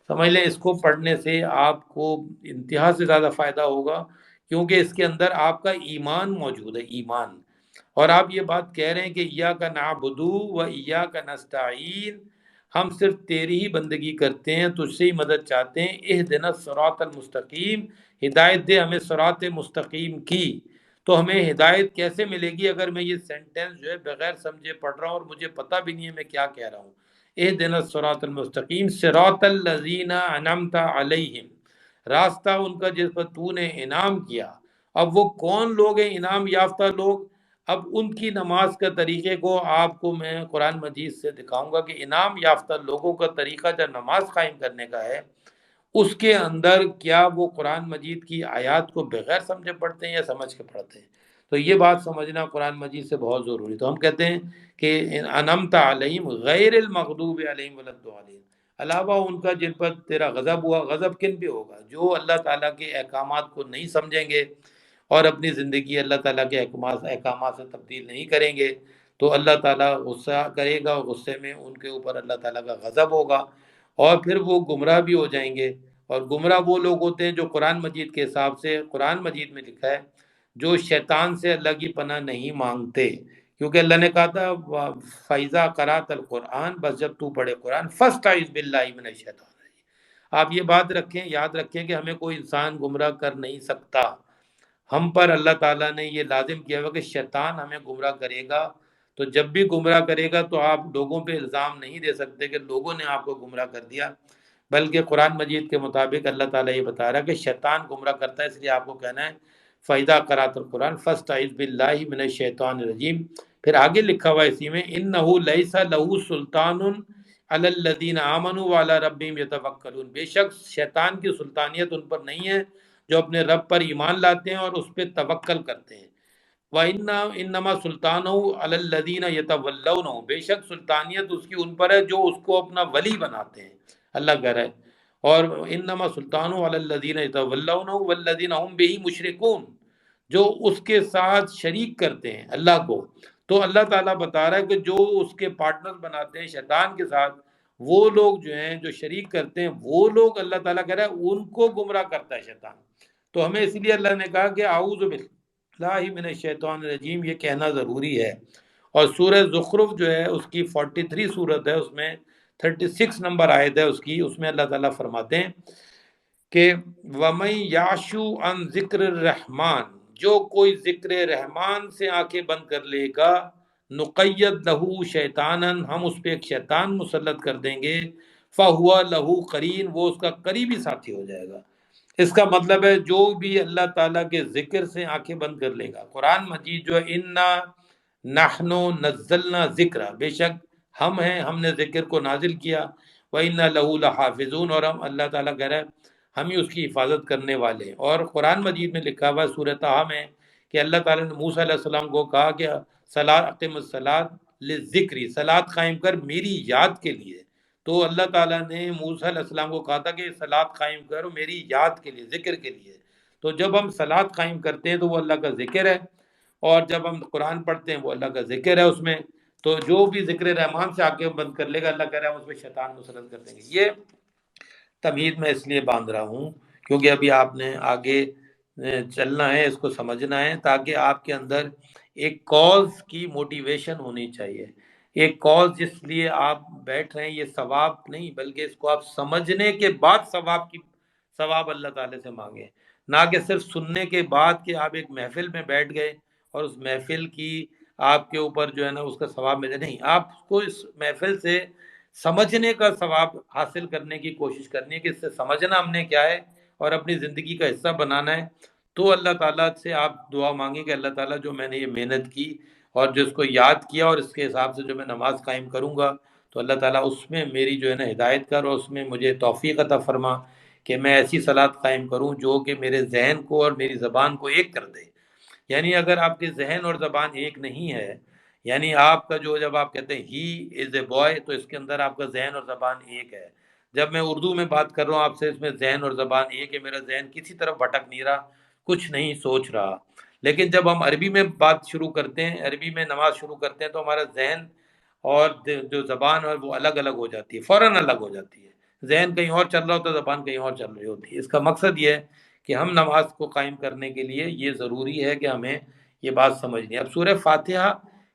A: سمجھ لیں اس کو پڑھنے سے آپ کو انتہا سے زیادہ فائدہ ہوگا، کیونکہ اس کے اندر آپ کا ایمان موجود ہے، ایمان. اور آپ یہ بات کہہ رہے ہیں کہ ایاک نعبد و ایاک نستعین، ہم صرف تیری ہی بندگی کرتے ہیں، تجھ سے ہی مدد چاہتے ہیں۔ اہدنا الصراط المستقیم، ہدایت دے ہمیں صراط مستقیم کی۔ تو ہمیں ہدایت کیسے ملے گی اگر میں یہ سینٹنس جو ہے بغیر سمجھے پڑھ رہا ہوں اور مجھے پتہ بھی نہیں ہے میں کیا کہہ رہا ہوں۔ اہدنا الصراط المستقیم صراط الذین انعمت علیہم، راستہ ان کا جس پر تو نے انعام کیا۔ اب وہ کون لوگ ہیں انعام یافتہ لوگ؟ اب ان کی نماز کا طریقے کو آپ کو میں قرآن مجید سے دکھاؤں گا کہ انعام یافتہ لوگوں کا طریقہ جب نماز قائم کرنے کا ہے، اس کے اندر کیا وہ قرآن مجید کی آیات کو بغیر سمجھے پڑھتے ہیں یا سمجھ کے پڑھتے ہیں؟ تو یہ بات سمجھنا قرآن مجید سے بہت ضروری۔ تو ہم کہتے ہیں کہ انعمت علیہم غیر المغضوب علیہم ولا الضالین، علاوہ ان کا جن پر تیرا غضب ہوا۔ غضب کن پہ ہوگا؟ جو اللہ تعالیٰ کے احکامات کو نہیں سمجھیں گے اور اپنی زندگی اللہ تعالیٰ کے احکامات سے تبدیل نہیں کریں گے تو اللہ تعالیٰ غصہ کرے گا، اور غصے میں ان کے اوپر اللہ تعالیٰ کا غضب ہوگا، اور پھر وہ گمراہ بھی ہو جائیں گے۔ اور گمراہ وہ لوگ ہوتے ہیں جو قرآن مجید کے حساب سے، قرآن مجید میں لکھا ہے، جو شیطان سے اللہ کی پناہ نہیں مانگتے، کیونکہ اللہ نے کہا تھا فَإِذَا قَرَأْتَ الْقُرْآنَ، بس جب تو پڑھے قرآن فَاسْتَعِذْ بِاللَّهِ مِنَ الشَّيْطَانِ الرَّجِيمِ۔ آپ یہ بات رکھیں، یاد رکھیں کہ ہمیں کوئی انسان گمراہ کر نہیں سکتا۔ ہم پر اللہ تعالیٰ نے یہ لازم کیا ہوا کہ شیطان ہمیں گمراہ کرے گا، تو جب بھی گمراہ کرے گا تو آپ لوگوں پہ الزام نہیں دے سکتے کہ لوگوں نے آپ کو گمراہ کر دیا، بلکہ قرآن مجید کے مطابق اللہ تعالیٰ یہ بتا رہا ہے کہ شیطان گمراہ کرتا ہے، اس لیے آپ کو کہنا ہے فَإِذَا قَرَأْتَ الْقُرْآنَ فَاسْتَعِذْ بِاللَّهِ مِنَ الشَّيْطَانِ الرَّجِيمِ۔ پھر آگے لکھا ہوا اسی میں إِنَّهُ لَيْسَ لَهُ سُلْطَانٌ عَلَى الَّذِينَ آمَنُوا وَعَلَى رَبِّهِمْ يَتَوَكَّلُونَ، بے شک شیطان کی سلطانیت ان پر نہیں ہے جو اپنے رب پر ایمان لاتے ہیں اور اس پہ توکل کرتے ہیں۔ وَإِنَّمَا سُلْطَانُهُ عَلَى الَّذِينَ يَتَوَلَّوْنَهُ، بے شک سلطانیت اس کی ان پر ہے جو اس کو اپنا ولی بناتے ہیں، اللہ کہہ رہا ہے۔ اور انما سلطانُ علی الذین یتولونہ والذین هم بہ مشرکون، جو اس کے ساتھ شریک کرتے ہیں اللہ کو۔ تو اللہ تعالیٰ بتا رہا ہے کہ جو اس کے پارٹنر بناتے ہیں شیطان کے ساتھ، وہ لوگ جو ہیں جو شریک کرتے ہیں، وہ لوگ اللہ تعالیٰ کہہ رہا ہے ان کو گمراہ کرتا ہے شیطان۔ تو ہمیں اس لیے اللہ نے کہا کہ اعوذ باللہ من الشیطان الرجیم یہ کہنا ضروری ہے۔ اور سورہ زخرف جو ہے اس کی 43 سورت ہے، اس میں 36 نمبر آیت ہے اس کی، اس میں اللہ تعالیٰ فرماتے ہیں کہ وَمَن یعشو عن ذکر الرحمن، جو کوئی ذکر رحمان سے آنکھیں بند کر لے گا، نقید لہو شیطانن، ہم اس پہ ایک شیطان مسلط کر دیں گے، فہو لہو قرین، وہ اس کا قریبی ساتھی ہو جائے گا۔ اس کا مطلب ہے جو بھی اللہ تعالیٰ کے ذکر سے آنکھیں بند کر لے گا، قرآن مجید جو ہے انا نحنو نزلنا ذکر، بے شک ہم ہیں، ہم نے ذکر کو نازل کیا، وَإِنَّا لَهُ لَحَافِظُونَ، اور ہم اللہ تعالیٰ کہہ رہا ہے ہم ہی اس کی حفاظت کرنے والے ہیں۔ اور قرآن مجید میں لکھا ہوا ہے سورہ طٰہٰ میں کہ اللہ تعالیٰ نے موسیٰ علیہ السلام کو کہا کہ اقم الصلاۃ للذکری، صلاۃ قائم کر میری یاد کے لیے۔ تو اللہ تعالیٰ نے موسیٰ علیہ السلام کو کہا تھا کہ صلاۃ قائم کرو میری یاد کے لیے، ذکر کے لیے۔ تو جب ہم صلاۃ قائم کرتے ہیں تو وہ اللہ کا ذکر ہے، اور جب ہم قرآن پڑھتے ہیں وہ اللہ کا ذکر ہے اس میں۔ تو جو بھی ذکر رحمان سے آنکھیں بند کر لے گا، اللہ کہہ رہا ہے ہم اس پہ شیطان مسلط کر دیں گے۔ یہ تمہید میں اس لیے باندھ رہا ہوں کیونکہ ابھی آپ نے آگے چلنا ہے، اس کو سمجھنا ہے، تاکہ آپ کے اندر ایک کاز کی موٹیویشن ہونی چاہیے۔ ایک کاز جس لیے آپ بیٹھ رہے ہیں یہ ثواب نہیں، بلکہ اس کو آپ سمجھنے کے بعد ثواب اللہ تعالیٰ سے مانگیں، نہ کہ صرف سننے کے بعد کہ آپ ایک محفل میں بیٹھ گئے اور اس محفل کی آپ کے اوپر جو ہے نا اس کا ثواب ملے۔ نہیں، آپ کو اس محفل سے سمجھنے کا ثواب حاصل کرنے کی کوشش کرنی ہے کہ اس سے سمجھنا ہم نے کیا ہے اور اپنی زندگی کا حصہ بنانا ہے۔ تو اللہ تعالیٰ سے آپ دعا مانگیں کہ اللہ تعالیٰ جو میں نے یہ محنت کی اور جو اس کو یاد کیا اور اس کے حساب سے جو میں نماز قائم کروں گا، تو اللہ تعالیٰ اس میں میری جو ہے نا ہدایت کر، اور اس میں مجھے توفیق عطا فرما کہ میں ایسی صلاۃ قائم کروں جو کہ میرے ذہن کو اور میری زبان کو ایک کر دے۔ یعنی اگر آپ کے ذہن اور زبان ایک نہیں ہے، یعنی آپ کا جو جب آپ کہتے ہیں ہی از اے بوائے، تو اس کے اندر آپ کا ذہن اور زبان ایک ہے۔ جب میں اردو میں بات کر رہا ہوں آپ سے، اس میں ذہن اور زبان ایک ہے، میرا ذہن کسی طرف بھٹک نہیں رہا، کچھ نہیں سوچ رہا۔ لیکن جب ہم عربی میں بات شروع کرتے ہیں، عربی میں نماز شروع کرتے ہیں، تو ہمارا ذہن اور جو زبان ہے وہ الگ الگ ہو جاتی ہے، فوراً الگ ہو جاتی ہے۔ ذہن کہیں اور چل رہا ہوتا ہے، زبان کہیں اور چل رہی ہوتی ہے۔ اس کا مقصد یہ ہے کہ ہم نماز کو قائم کرنے کے لیے یہ ضروری ہے کہ ہمیں یہ بات سمجھنی ہے۔ اب سورہ فاتحہ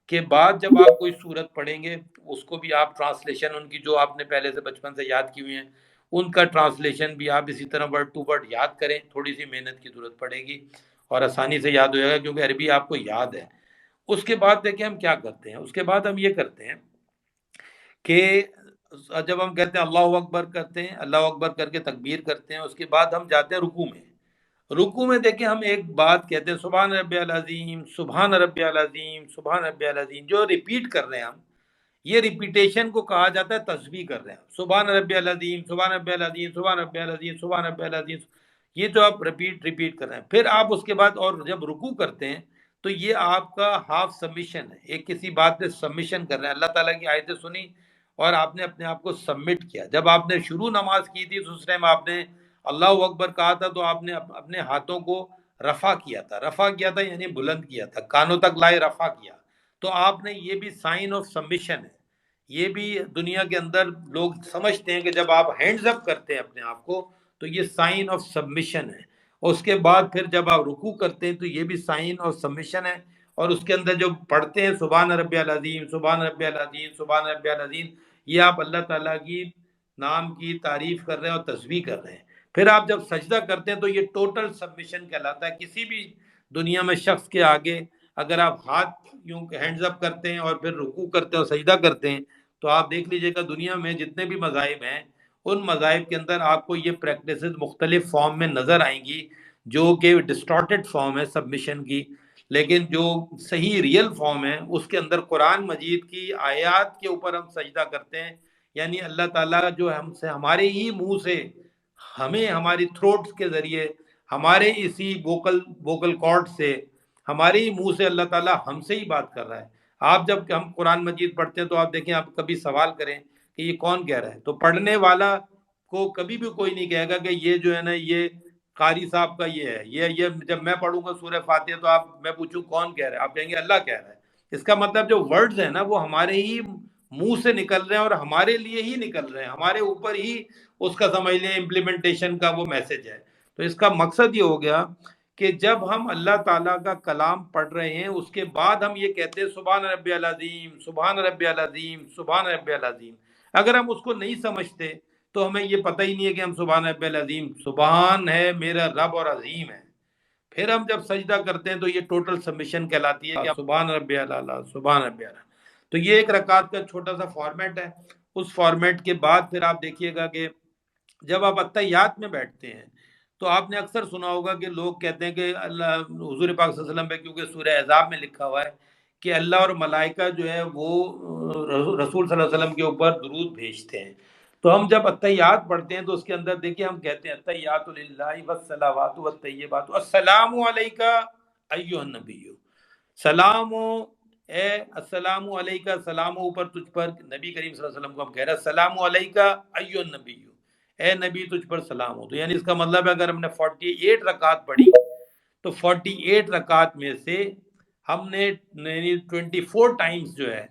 A: کے بعد جب آپ کوئی صورت پڑھیں گے اس کو بھی آپ ٹرانسلیشن ان کی جو آپ نے پہلے سے بچپن سے یاد کی ہوئی ہیں ان کا ٹرانسلیشن بھی آپ اسی طرح ورڈ ٹو ورڈ یاد کریں. تھوڑی سی محنت کی ضرورت پڑے گی اور آسانی سے یاد ہو جائے گا کیونکہ عربی آپ کو یاد ہے. اس کے بعد دیکھیں ہم کیا کرتے ہیں. اس کے بعد ہم یہ کرتے ہیں کہ جب ہم کہتے ہیں اللہ اکبر کرتے ہیں، اللہ اکبر کر کے تکبیر کرتے ہیں، اس کے بعد ہم جاتے ہیں رکوع میں. رکوع میں دیکھیں ہم ایک بات کہتے ہیں سبحان ربی العظیم، سبحان ربی العظیم، سبحان ربی العظیم. جو ریپیٹ کر رہے ہیں ہم، یہ ریپیٹیشن کو کہا جاتا ہے تسبیح کر رہے ہیں. سبحان ربی العظیم، سبحان ربی العظیم، سبحان ربی العظیم، سبحان ربی العظیم. یہ جو آپ ریپیٹ کر رہے ہیں، پھر آپ اس کے بعد اور جب رکوع کرتے ہیں تو یہ آپ کا ہاف سبمیشن ہے. ایک کسی بات پہ سبمیشن کر رہے ہیں. اللہ تعالیٰ کی آیتیں سنی اور آپ نے اپنے آپ کو سبمٹ کیا. جب آپ نے شروع نماز کی تھی تو اس ٹائم آپ نے اللہ اکبر کہا تھا تو آپ نے اپنے ہاتھوں کو رفع کیا تھا. رفع کیا تھا یعنی بلند کیا تھا، کانوں تک لائے رفع کیا. تو آپ نے یہ بھی سائن آف سبمیشن ہے. یہ بھی دنیا کے اندر لوگ سمجھتے ہیں کہ جب آپ ہینڈز اپ کرتے ہیں اپنے آپ کو تو یہ سائن آف سبمیشن ہے. اور اس کے بعد پھر جب آپ رکوع کرتے ہیں تو یہ بھی سائن آف سبمیشن ہے. اور اس کے اندر جو پڑھتے ہیں سبحان ربی العظیم، سبحان ربی العظیم، سبحان ربی العظیم، یہ آپ اللہ تعالیٰ کی نام کی تعریف کر رہے ہیں اور تسبیح کر رہے ہیں. پھر آپ جب سجدہ کرتے ہیں تو یہ ٹوٹل سبمیشن کہلاتا ہے. کسی بھی دنیا میں شخص کے آگے اگر آپ ہاتھ یوں ہینڈز اپ کرتے ہیں اور پھر رکوع کرتے ہیں اور سجدہ کرتے ہیں تو آپ دیکھ لیجئے گا دنیا میں جتنے بھی مذاہب ہیں ان مذاہب کے اندر آپ کو یہ پریکٹسز مختلف فارم میں نظر آئیں گی جو کہ ڈسٹارٹڈ فارم ہے سبمیشن کی. لیکن جو صحیح ریئل فارم ہے اس کے اندر قرآن مجید کی آیات کے اوپر ہم سجدہ کرتے ہیں. یعنی اللہ تعالیٰ جو ہم سے ہمارے ہی منہ سے ہمیں ہماری تھروٹس کے ذریعے ہمارے اسی ووکل کارڈ سے ہمارے ہی منہ سے اللہ تعالیٰ ہم سے ہی بات کر رہا ہے. آپ جب ہم قرآن مجید پڑھتے ہیں تو آپ دیکھیں آپ کبھی سوال کریں کہ یہ کون کہہ رہا ہے تو پڑھنے والا کو کبھی بھی کوئی نہیں کہے گا کہ یہ جو ہے نا یہ قاری صاحب کا یہ ہے. یہ جب میں پڑھوں گا سورہ فاتحہ تو میں پوچھوں کون کہہ رہا ہے، آپ کہیں گے اللہ کہہ رہا ہے. اس کا مطلب جو ورڈز ہیں نا وہ ہمارے ہی منہ سے نکل رہے ہیں اور ہمارے لیے ہی نکل رہے ہیں، ہمارے اوپر ہی اس کا سمجھ لیں امپلیمنٹیشن کا وہ میسج ہے. تو اس کا مقصد یہ ہو گیا کہ جب ہم اللہ تعالیٰ کا کلام پڑھ رہے ہیں اس کے بعد ہم یہ کہتے ہیں سبحان ربی العظیم، سبحان ربی العظیم، سبحان ربی العظیم. اگر ہم اس کو نہیں سمجھتے تو ہمیں یہ پتہ ہی نہیں ہے کہ ہم سبحان ربی العظیم، سبحان ہے میرا رب اور عظیم ہے. پھر ہم جب سجدہ کرتے ہیں تو یہ ٹوٹل سبمیشن کہلاتی ہے کہ سبحان ربی الاعلیٰ، سبحان ربی الاعلیٰ. تو یہ ایک رکعت کا چھوٹا سا فارمیٹ ہے. اس فارمیٹ کے بعد پھر آپ دیکھیے گا کہ جب آپ اتحیات میں بیٹھتے ہیں تو آپ نے اکثر سنا ہوگا کہ لوگ کہتے ہیں کہ اللہ حضور پاک صلی اللہ علیہ وسلم پہ کیونکہ سورہ احزاب میں لکھا ہوا ہے کہ اللہ اور ملائکہ جو ہے وہ رسول صلی اللہ علیہ وسلم کے اوپر درود بھیجتے ہیں. تو ہم جب اتحیات پڑھتے ہیں تو اس کے اندر دیکھیں ہم کہتے ہیں اتحیات للہ والصلوات والطیبات السلام علیکہ ایھا النبی، سلام ہو اے السلام علیکہ، سلام ہو اوپر تجھ پر. نبی کریم صلی اللہ علیہ وسلم کو ہم کہہ رہے ہیں السلام علیکہ ایھا النبی، اے نبی تجھ پر سلام ہو. تو یعنی اس کا مطلب ہے اگر ہم نے 48 رکعات پڑھی تو 48 رکعات میں سے ہم نے 24 ٹائمز جو ہے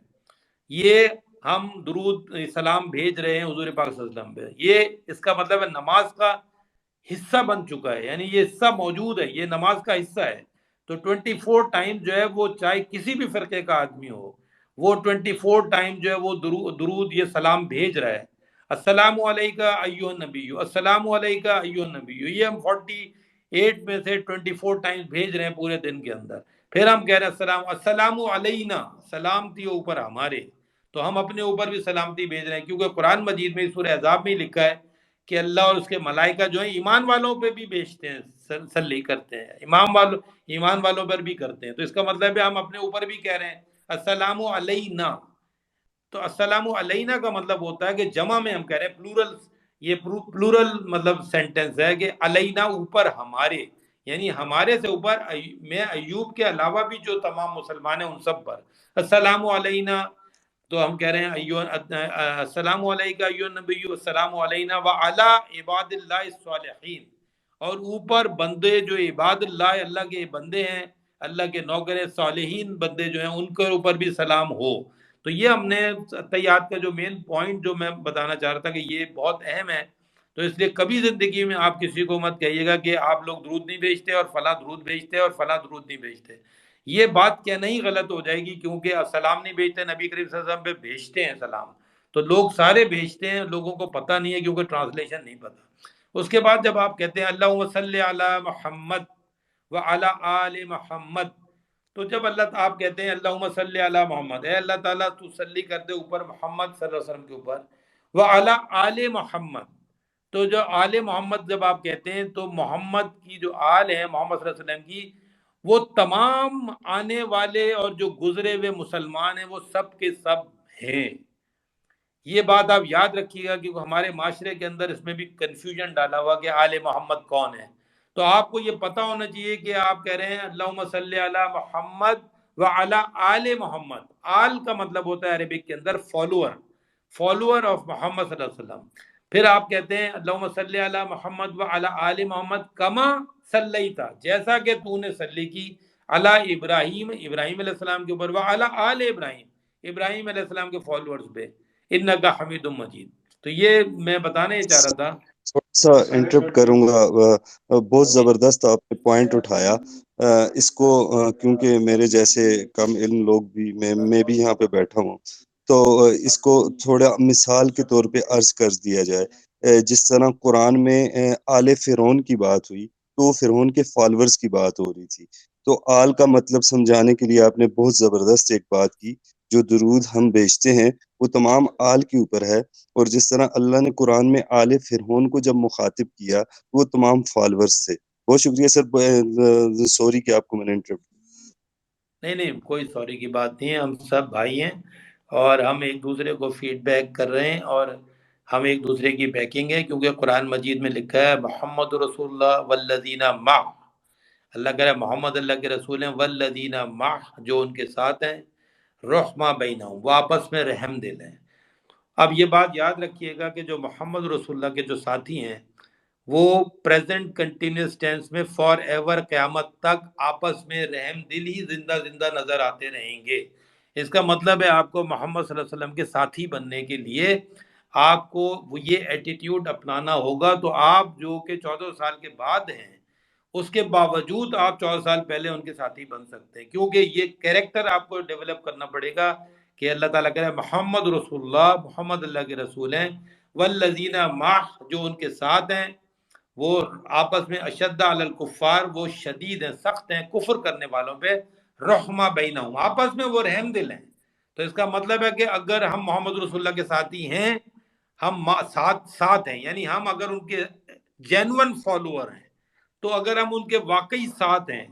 A: یہ ہم درود سلام بھیج رہے ہیں حضور پاک صلی اللہ علیہ وسلم پہ. یہ اس کا مطلب ہے نماز کا حصہ بن چکا ہے، یعنی یہ حصہ موجود ہے، یہ نماز کا حصہ ہے. تو 24 ٹائم جو ہے وہ چاہے کسی بھی فرقے کا آدمی ہو وہ 24 ٹائم جو ہے وہ درود یہ سلام بھیج رہا ہے. السلام علیکہ ایھا النبی، السلام علیکہ ایھا النبی، یہ ہم 48 میں سے 24 ٹائمز بھیج رہے ہیں پورے دن کے اندر. پھر ہم کہہ رہے ہیں السلام علینا، سلامتی اوپر ہمارے. تو ہم اپنے اوپر بھی سلامتی بھیج رہے ہیں کیونکہ قرآن مجید میں سورہ احزاب میں لکھا ہے کہ اللہ اور اس کے ملائکہ جو ہیں ایمان والوں پہ بھی بھیجتے ہیں، صلی کرتے ہیں، ایمان والوں پر بھی کرتے ہیں. تو اس کا مطلب ہے ہم اپنے اوپر بھی کہہ رہے ہیں السلام علینا. تو السلام علینا کا مطلب ہوتا ہے کہ جمع میں ہم کہہ رہے ہیں پلورل، یہ پلورل مطلب سینٹنس ہے کہ علینا اوپر ہمارے، یعنی ہمارے سے اوپر میں ایوب کے علاوہ بھی جو تمام مسلمان ہیں ان سب پر السلام علینا. تو ہم کہہ رہے ہیں السلام علیکہ ایھا النبی، السلام علینا وعلی عباد اللہ الصالحین، اور اوپر بندے جو عباد اللہ اللہ کے بندے ہیں، اللہ کے نوکر صالحین بندے جو ہیں ان کے اوپر بھی سلام ہو. تو یہ ہم نے اتحیات کا جو مین پوائنٹ جو میں بتانا چاہ رہا تھا کہ یہ بہت اہم ہے. تو اس لیے کبھی زندگی میں آپ کسی کو مت کہیے گا کہ آپ لوگ درود نہیں بھیجتے اور فلاں درود بھیجتے اور فلاں درود نہیں بھیجتے. یہ بات کہنا ہی غلط ہو جائے گی، کیونکہ سلام نہیں بھیجتے، نبی کریم صلی اللہ علیہ وسلم پہ بھیجتے ہیں سلام، تو لوگ سارے بھیجتے ہیں، لوگوں کو پتہ نہیں ہے کیونکہ ٹرانسلیشن نہیں پتہ۔ اس کے بعد جب آپ کہتے ہیں اللہم صلی علی محمد وعلی آل محمد، تو جب آپ کہتے ہیں اللہم صلی علی محمد، اے اللہ تعالیٰ تو صلی کر دے اوپر محمد صلی اللہ علیہ وسلم کے اوپر، وعلی آل محمد، تو جو آل محمد جب آپ کہتے ہیں تو محمد کی جو آل ہے محمد صلی اللہ علیہ وسلم کی، وہ تمام آنے والے اور جو گزرے ہوئے مسلمان ہیں وہ سب کے سب ہیں۔ یہ بات آپ یاد رکھیے گا، کیونکہ ہمارے معاشرے کے اندر اس میں بھی کنفیوژن ڈالا ہوا کہ آل محمد کون ہے۔ تو آپ کو یہ پتہ ہونا چاہیے کہ آپ کہہ رہے ہیں اللہم صلی علی محمد وعلی آل محمد۔ آل کا مطلب ہوتا ہے عربک کے اندر فالوور آف محمد صلی اللہ علیہ وسلم۔ پھر آپ کہتے ہیں اللہم صلی علی محمد وعلی آل محمد کما صلیتا، جیسا کہ تو نے صلی کی علی ابراہیم، ابراہیم علیہ السلام کے اوپر، وعلی آل ابراہیم، ابراہیم علیہ السلام کے فالوورز پہ، انکا حمید مجید۔ تو یہ میں بتانے چاہ رہا تھا۔
B: تھوڑا سا انٹرپٹ کروں گا، بہت زبردست آپ نے پوائنٹ اٹھایا اس کو، کیونکہ میرے جیسے کم علم لوگ بھی، میں بھی یہاں پہ بیٹھا ہوں، تو اس کو تھوڑا مثال کے طور پہ عرض کر دیا جائے۔ جس طرح قرآن میں آل فرعون کی بات ہوئی تو فرعون کے فالورز کی بات ہو رہی تھی، تو آل کا مطلب سمجھانے کے لیے آپ نے بہت زبردست ایک بات کی، جو درود ہم بیچتے ہیں وہ تمام آل کے اوپر ہے، اور جس طرح اللہ نے قرآن میں آل فرعون کو جب مخاطب کیا وہ تمام فالورز تھے۔ بہت شکریہ سر، سوری کہ آپ کو میں نے انٹرپٹ۔
A: نہیں کوئی سوری کی بات نہیں ہے، ہم سب بھائی ہیں اور ہم ایک دوسرے کو فیڈ بیک کر رہے ہیں، اور ہم ایک دوسرے کی بیکنگ ہے، کیونکہ قرآن مجید میں لکھا ہے محمد رسول اللہ والذین معہ، اللہ کہہ رہا ہے محمد اللہ کے رسول ہیں، والذین معہ جو ان کے ساتھ ہیں، رحمہ بینہم وہ آپس میں رحم دل ہیں۔ اب یہ بات یاد رکھیے گا کہ جو محمد رسول اللہ کے جو ساتھی ہیں وہ پریزنٹ کنٹینیوس ٹینس میں فار ایور قیامت تک آپس میں رحم دل ہی زندہ زندہ نظر آتے رہیں گے۔ اس کا مطلب ہے آپ کو محمد صلی اللہ علیہ وسلم کے ساتھی بننے کے لیے آپ کو وہ یہ ایٹیٹیوڈ اپنانا ہوگا، تو آپ جو کہ 14 سال کے بعد ہیں اس کے باوجود آپ 14 سال پہلے ان کے ساتھی بن سکتے ہیں، کیونکہ یہ کیریکٹر آپ کو ڈیولپ کرنا پڑے گا کہ اللہ تعالیٰ کہہ رہا ہے محمد رسول اللہ، محمد اللہ کے رسول ہیں، والذین معہ جو ان کے ساتھ ہیں، وہ آپس میں اشد علی الکفار وہ شدید ہیں، سخت ہیں کفر کرنے والوں پہ، رحمہ بینہم آپس میں وہ رحم دل ہیں۔ تو اس کا مطلب ہے کہ اگر ہم محمد رسول اللہ کے ساتھی ہیں، ہم ساتھ ہیں، یعنی ہم اگر ان کے جینون فالوور ہیں، تو اگر ہم ان کے واقعی ساتھ ہیں،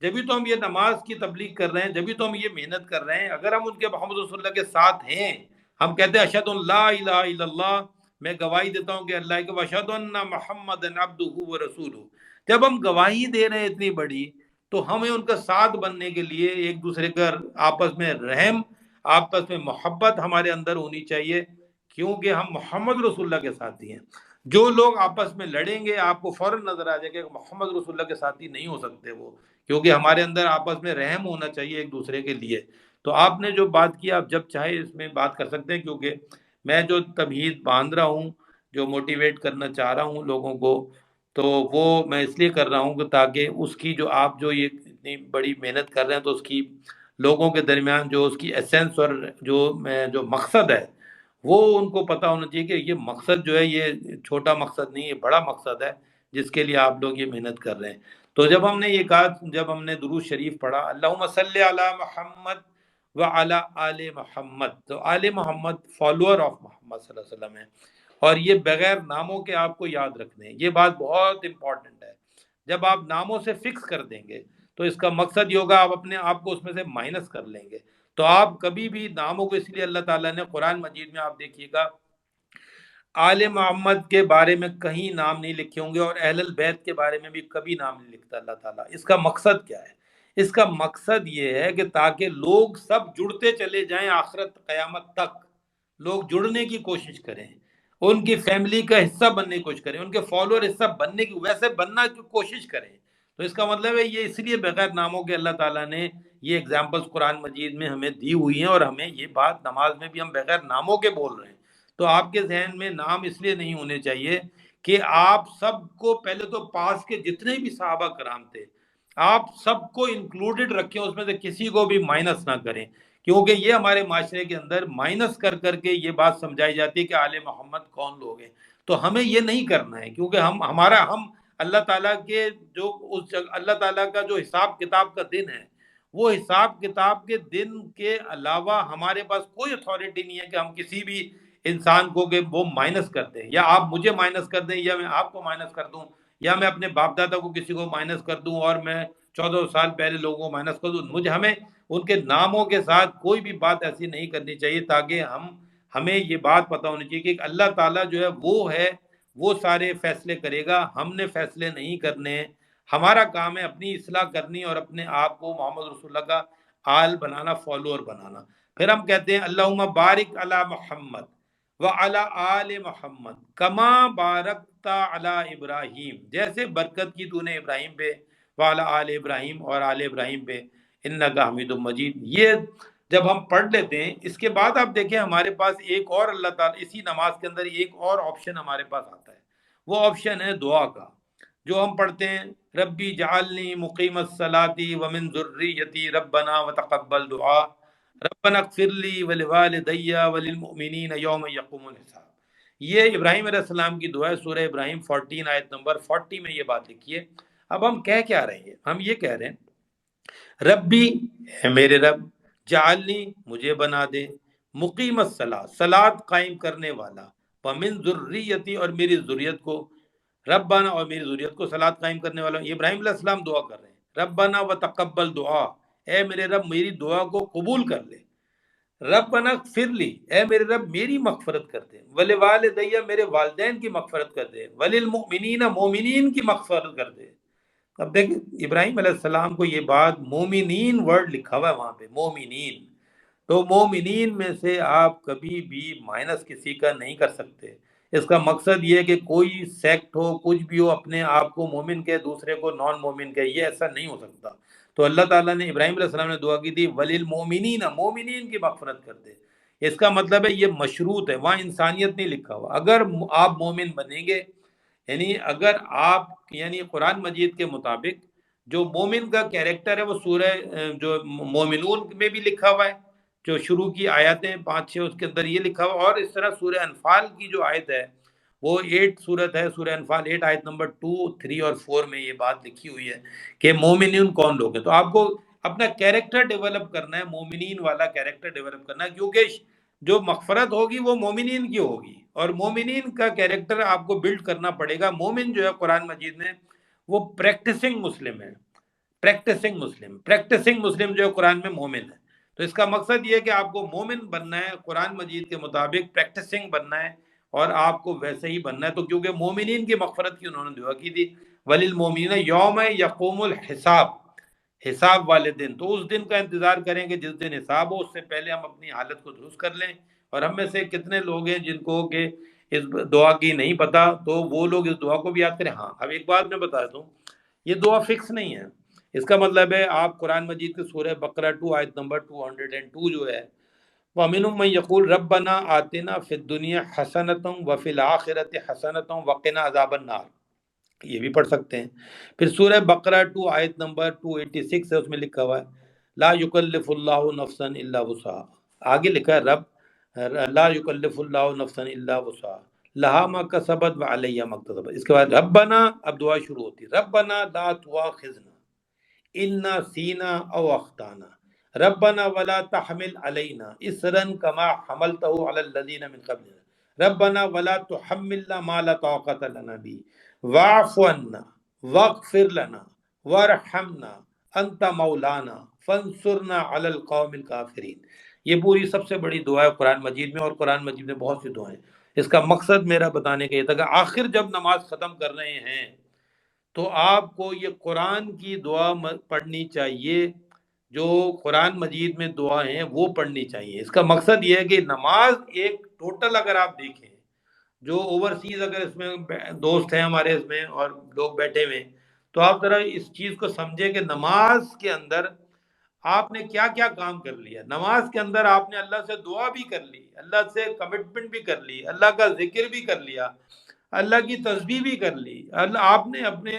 A: جبھی تو ہم یہ نماز کی تبلیغ کر رہے ہیں، جبھی تو ہم یہ محنت کر رہے ہیں، اگر ہم ان کے محمد رسول اللہ کے ساتھ ہیں، ہم کہتے ہیں اشہد ان لا الہ الا اللہ، میں گواہی دیتا ہوں کہ اللہ کے، واشہد ان محمد عبدہ ورسولہ، جب ہم گواہی دے رہے ہیں اتنی بڑی، تو ہمیں ان کا ساتھ بننے کے لیے ایک دوسرے کا آپس میں رحم، آپس میں محبت ہمارے اندر ہونی چاہیے، کیونکہ ہم محمد رسول اللہ کے ساتھی ہیں۔ جو لوگ آپس میں لڑیں گے آپ کو فوراً نظر آ جائے گا کہ محمد رسول اللہ کے ساتھی نہیں ہو سکتے وہ، کیونکہ ہمارے اندر آپس میں رحم ہونا چاہیے ایک دوسرے کے لیے۔ تو آپ نے جو بات کی آپ جب چاہے اس میں بات کر سکتے ہیں، کیونکہ میں جو تمہید باندھ رہا ہوں، جو موٹیویٹ کرنا چاہ رہا ہوں لوگوں کو، تو وہ میں اس لیے کر رہا ہوں کہ تاکہ اس کی جو آپ جو یہ اتنی بڑی محنت کر رہے ہیں تو اس کی لوگوں کے درمیان جو اس کی ایسنس اور جو مقصد ہے وہ ان کو پتہ ہونا چاہیے کہ یہ مقصد جو ہے یہ چھوٹا مقصد نہیں، یہ بڑا مقصد ہے جس کے لیے آپ لوگ یہ محنت کر رہے ہیں۔ تو جب ہم نے یہ کہا، جب ہم نے درود شریف پڑھا اللہم صلی علی محمد وعلی آل محمد، تو آل محمد فالوور آف محمد صلی اللہ علیہ وسلم ہے، اور یہ بغیر ناموں کے آپ کو یاد رکھنے ہیں، یہ بات بہت امپورٹنٹ ہے۔ جب آپ ناموں سے فکس کر دیں گے تو اس کا مقصد یہ ہوگا آپ اپنے آپ کو اس میں سے مائنس کر لیں گے، تو آپ کبھی بھی ناموں کو، اس لیے اللہ تعالیٰ نے قرآن مجید میں آپ دیکھیے گا آل محمد کے بارے میں کہیں نام نہیں لکھے ہوں گے، اور اہل البیت کے بارے میں بھی کبھی نام نہیں لکھتا اللہ تعالیٰ۔ اس کا مقصد کیا ہے؟ اس کا مقصد یہ ہے کہ تاکہ لوگ سب جڑتے چلے جائیں آخرت قیامت تک، لوگ جڑنے کی کوشش کریں، ان کی فیملی کا حصہ بننے کی کوشش کریں، ان کے فالوور حصہ بننے کی، ویسے بننا کی کوشش کریں۔ تو اس کا مطلب ہے یہ اس لیے بغیر ناموں کے اللہ تعالیٰ نے یہ ایگزامپلس قرآن مجید میں ہمیں دی ہوئی ہیں، اور ہمیں یہ بات نماز میں بھی ہم بغیر ناموں کے بول رہے ہیں۔ تو آپ کے ذہن میں نام اس لیے نہیں ہونے چاہیے کہ آپ سب کو پہلے تو پاس کے جتنے بھی صحابہ کرام تھے آپ سب کو انکلوڈڈ رکھیں، اس میں سے کسی کو بھی مائنس نہ کریں، کیونکہ یہ ہمارے معاشرے کے اندر مائنس کر کر کے یہ بات سمجھائی جاتی ہے کہ آل محمد کون لوگ ہیں۔ تو ہمیں یہ نہیں کرنا ہے، کیونکہ ہم اللہ تعالیٰ کے جو اللہ تعالیٰ کا جو حساب کتاب کا دن ہے، وہ حساب کتاب کے دن کے علاوہ ہمارے پاس کوئی اتھارٹی نہیں ہے کہ ہم کسی بھی انسان کو کہ وہ مائنس کر دیں، یا آپ مجھے مائنس کر دیں یا میں آپ کو مائنس کر دوں، یا میں اپنے باپ دادا کو کسی کو مائنس کر دوں اور میں 14 سال پہلے لوگوں کو مائنس کر دوں۔ ہمیں ان کے ناموں کے ساتھ کوئی بھی بات ایسی نہیں کرنی چاہیے، تاکہ ہمیں یہ بات پتہ ہونی چاہیے کہ اللہ تعالیٰ جو ہے وہ سارے فیصلے کرے گا، ہم نے فیصلے نہیں کرنے ہیں۔ ہمارا کام ہے اپنی اصلاح کرنی اور اپنے آپ کو محمد رسول اللہ کا آل بنانا، فالوور بنانا۔ پھر ہم کہتے ہیں اللہم بارک علی محمد وعلی آل محمد کما بارکتا علی ابراہیم، جیسے برکت کی تو نے ابراہیم پہ، وعلی آل ابراہیم اور آل ابراہیم پہ، انکا حمید مجید۔ یہ جب ہم پڑھ لیتے ہیں، اس کے بعد آپ دیکھیں ہمارے پاس ایک اور اللہ تعالیٰ اسی نماز کے اندر ایک اور آپشن ہمارے پاس آتا ہے، وہ آپشن ہے دعا کا، جو ہم پڑھتے ہیں ربی جعلنی مقیم الصلاۃ ومن ذریتی ربنا وتقبل دعا ربنا اغفر لی ولوالدی وللمؤمنین یوم یقوم الحساب۔ یہ ابراہیم علیہ السلام کی دعا ہے، سورہ ابراہیم 14 آیت نمبر 40 میں یہ بات لکھی ہے۔ اب ہم کہہ کیا رہے ہیں؟ ہم یہ کہہ رہے ہیں ربی ہے میرے رب، جعلنی مجھے بنا دے، مقیم الصلاۃ صلاۃ قائم کرنے والا، ومن ذریتی اور میری ذریت کو، ربنا اور میری ذریت کو صلاۃ قائم کرنے والا۔ یہ ابراہیم علیہ السلام دعا کر رہے ہیں ربنا وتقبل دعا، اے میرے رب میری دعا کو قبول کر لے، ربنا اغفر لی، اے میرے رب میری مغفرت کر دے، ولوالدیہ میرے والدین کی مغفرت کر دے، وللمؤمنین مومنین کی مغفرت کر دے۔ اب دیکھیں ابراہیم علیہ السلام کو یہ بات، مومنین ورڈ لکھا ہوا ہے وہاں پہ، مومنین، تو مومنین میں سے آپ کبھی بھی مائنس کسی کا نہیں کر سکتے۔ اس کا مقصد یہ ہے کہ کوئی سیکٹ ہو، کچھ بھی ہو، اپنے آپ کو مومن کہے، دوسرے کو نان مومن کہے، یہ ایسا نہیں ہو سکتا۔ تو اللہ تعالیٰ نے ابراہیم علیہ السلام نے دعا کی تھی وللمؤمنین، مومنین کی مغفرت کر دے۔ اس کا مطلب ہے یہ مشروط ہے، وہاں انسانیت نہیں لکھا ہوا۔ اگر آپ مومن بنیں گے، یعنی اگر آپ، یعنی قرآن مجید کے مطابق جو مومن کا کیریکٹر ہے وہ سورہ جو مومنون میں بھی لکھا ہوا ہے، جو شروع کی آیتیں 5-6 اس کے اندر یہ لکھا ہوا، اور اس طرح سورہ انفال کی جو آیت ہے وہ 8 سورت ہے، سورہ انفال 8 آیت نمبر 2، 3 اور 4 میں یہ بات لکھی ہوئی ہے کہ مومنین کون لوگ ہیں۔ تو آپ کو اپنا کیریکٹر ڈیولپ کرنا ہے، مومنین والا کیریکٹر ڈیولپ کرنا ہے، کیونکہ جو مغفرت ہوگی وہ مومنین کی ہوگی، اور مومنین کا کیریکٹر آپ کو بلڈ کرنا پڑے گا۔ مومن جو ہے قرآن مجید میں وہ پریکٹسنگ مسلم ہے، پریکٹسنگ مسلم جو ہے قرآن میں مومن ہے۔ تو اس کا مقصد یہ ہے کہ آپ کو مومن بننا ہے، قرآن مجید کے مطابق پریکٹسنگ بننا ہے، اور آپ کو ویسے ہی بننا ہے۔ تو کیونکہ مومنین کی مغفرت کی انہوں نے دعا کی تھی، وللمؤمنین یوم یقوم الحساب، حساب والے دن، تو اس دن کا انتظار کریں کہ جس دن حساب ہو، اس سے پہلے ہم اپنی حالت کو درست کر لیں۔ اور ہم میں سے کتنے لوگ ہیں جن کو کہ اس دعا کی نہیں پتہ، تو وہ لوگ اس دعا کو بھی یاد کریں۔ ہاں اب ایک بات میں بتا دوں، یہ دعا فکس نہیں ہے۔ اس کا مطلب ہے آپ قرآن مجید کے سورہ بقرہ 2 آیت نمبر 202 جو ہے، وَمِنْهُمْ مَنْ يَقُولُ رَبَّنَا آتِنَا فِي الدُّنْيَا حَسَنَةً وَفِي الْآخِرَةِ حَسَنَةً وَقِنَا عَذَابَ النَّارِ، یہ بھی پڑھ سکتے ہیں۔ پھر سورہ بقرہ 2 آیت نمبر 286 ہے، اس میں لکھا ہوا ہے لا یکلف اللہ نفسا الا وسعها، آگے لکھا ہے رب لا یکلف اللہ نفسا الا وسعها لہا ما کسبت وعلیہا ما اکتسبت۔ اس کے بعد ربنا، اب دعا شروع ہوتی ہے، ربنا لا تؤاخذنا ان نسینا او اخطانا ربنا ولا تحمل علینا اصرا کما حملته علی الذین من قبلنا ربنا ولا تحملنا ما لا طاقت لنا به واعف عنا واغفر لنا وارحمنا انت مولانا فانصرنا علی القوم الکافرین۔ یہ پوری سب سے بڑی دعا ہے قرآن مجید میں، اور قرآن مجید میں بہت سی دعائیں ہیں۔ اس کا مقصد میرا بتانے کا یہ تھا کہ آخر جب نماز ختم کر رہے ہیں تو آپ کو یہ قرآن کی دعا پڑھنی چاہیے، جو قرآن مجید میں دعا ہیں وہ پڑھنی چاہیے۔ اس کا مقصد یہ ہے کہ نماز ایک ٹوٹل اگر آپ دیکھیں، جو اوورسیز اگر اس میں دوست ہیں ہمارے اس میں اور لوگ بیٹھے ہوئے ہیں، تو آپ ذرا اس چیز کو سمجھیں کہ نماز کے اندر آپ نے کیا کیا کام کر لیا۔ نماز کے اندر آپ نے اللہ سے دعا بھی کر لی، اللہ سے کمٹمنٹ بھی کر لی، اللہ کا ذکر بھی کر لیا، اللہ کی تسبیح بھی کر لی، آپ نے اپنے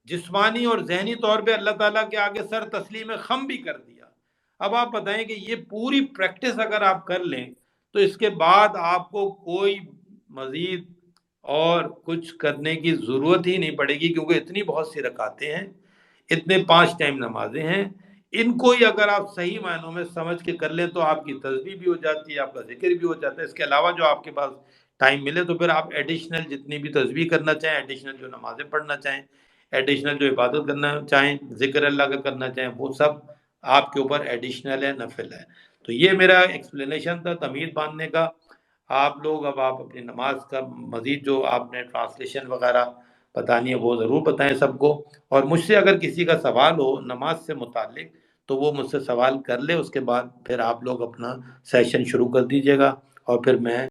A: جسمانی اور ذہنی طور پہ اللہ تعالیٰ کے آگے سر تسلیم خم بھی کر دیا۔ اب آپ بتائیں کہ یہ پوری پریکٹس اگر آپ کر لیں تو اس کے بعد آپ کو کوئی مزید اور کچھ کرنے کی ضرورت ہی نہیں پڑے گی، کیونکہ اتنی بہت سی رکعتیں ہیں، اتنے 5 ٹائم نمازیں ہیں، ان کو ہی اگر آپ صحیح معنوں میں سمجھ کے کر لیں تو آپ کی تسبیح بھی ہو جاتی ہے، آپ کا ذکر بھی ہو جاتا ہے۔ اس کے علاوہ جو آپ کے پاس ٹائم ملے تو پھر آپ ایڈیشنل جتنی بھی تسبیح کرنا چاہیں، ایڈیشنل جو نمازیں پڑھنا چاہیں، ایڈیشنل جو عبادت کرنا چاہیں، ذکر اللہ کا کرنا چاہیں، وہ سب آپ کے اوپر ایڈیشنل ہے، نفل ہے۔ تو یہ میرا ایکسپلینیشن تھا تمیز باندھنے کا۔ آپ لوگ اب آپ اپنی نماز کا مزید جو آپ نے ٹرانسلیشن وغیرہ بتانی ہے وہ ضرور بتائیں سب کو، اور مجھ سے اگر کسی کا سوال ہو نماز سے متعلق تو وہ مجھ سے سوال کر لے، اس کے بعد پھر آپ لوگ اپنا سیشن شروع کر دیجیے گا اور پھر میں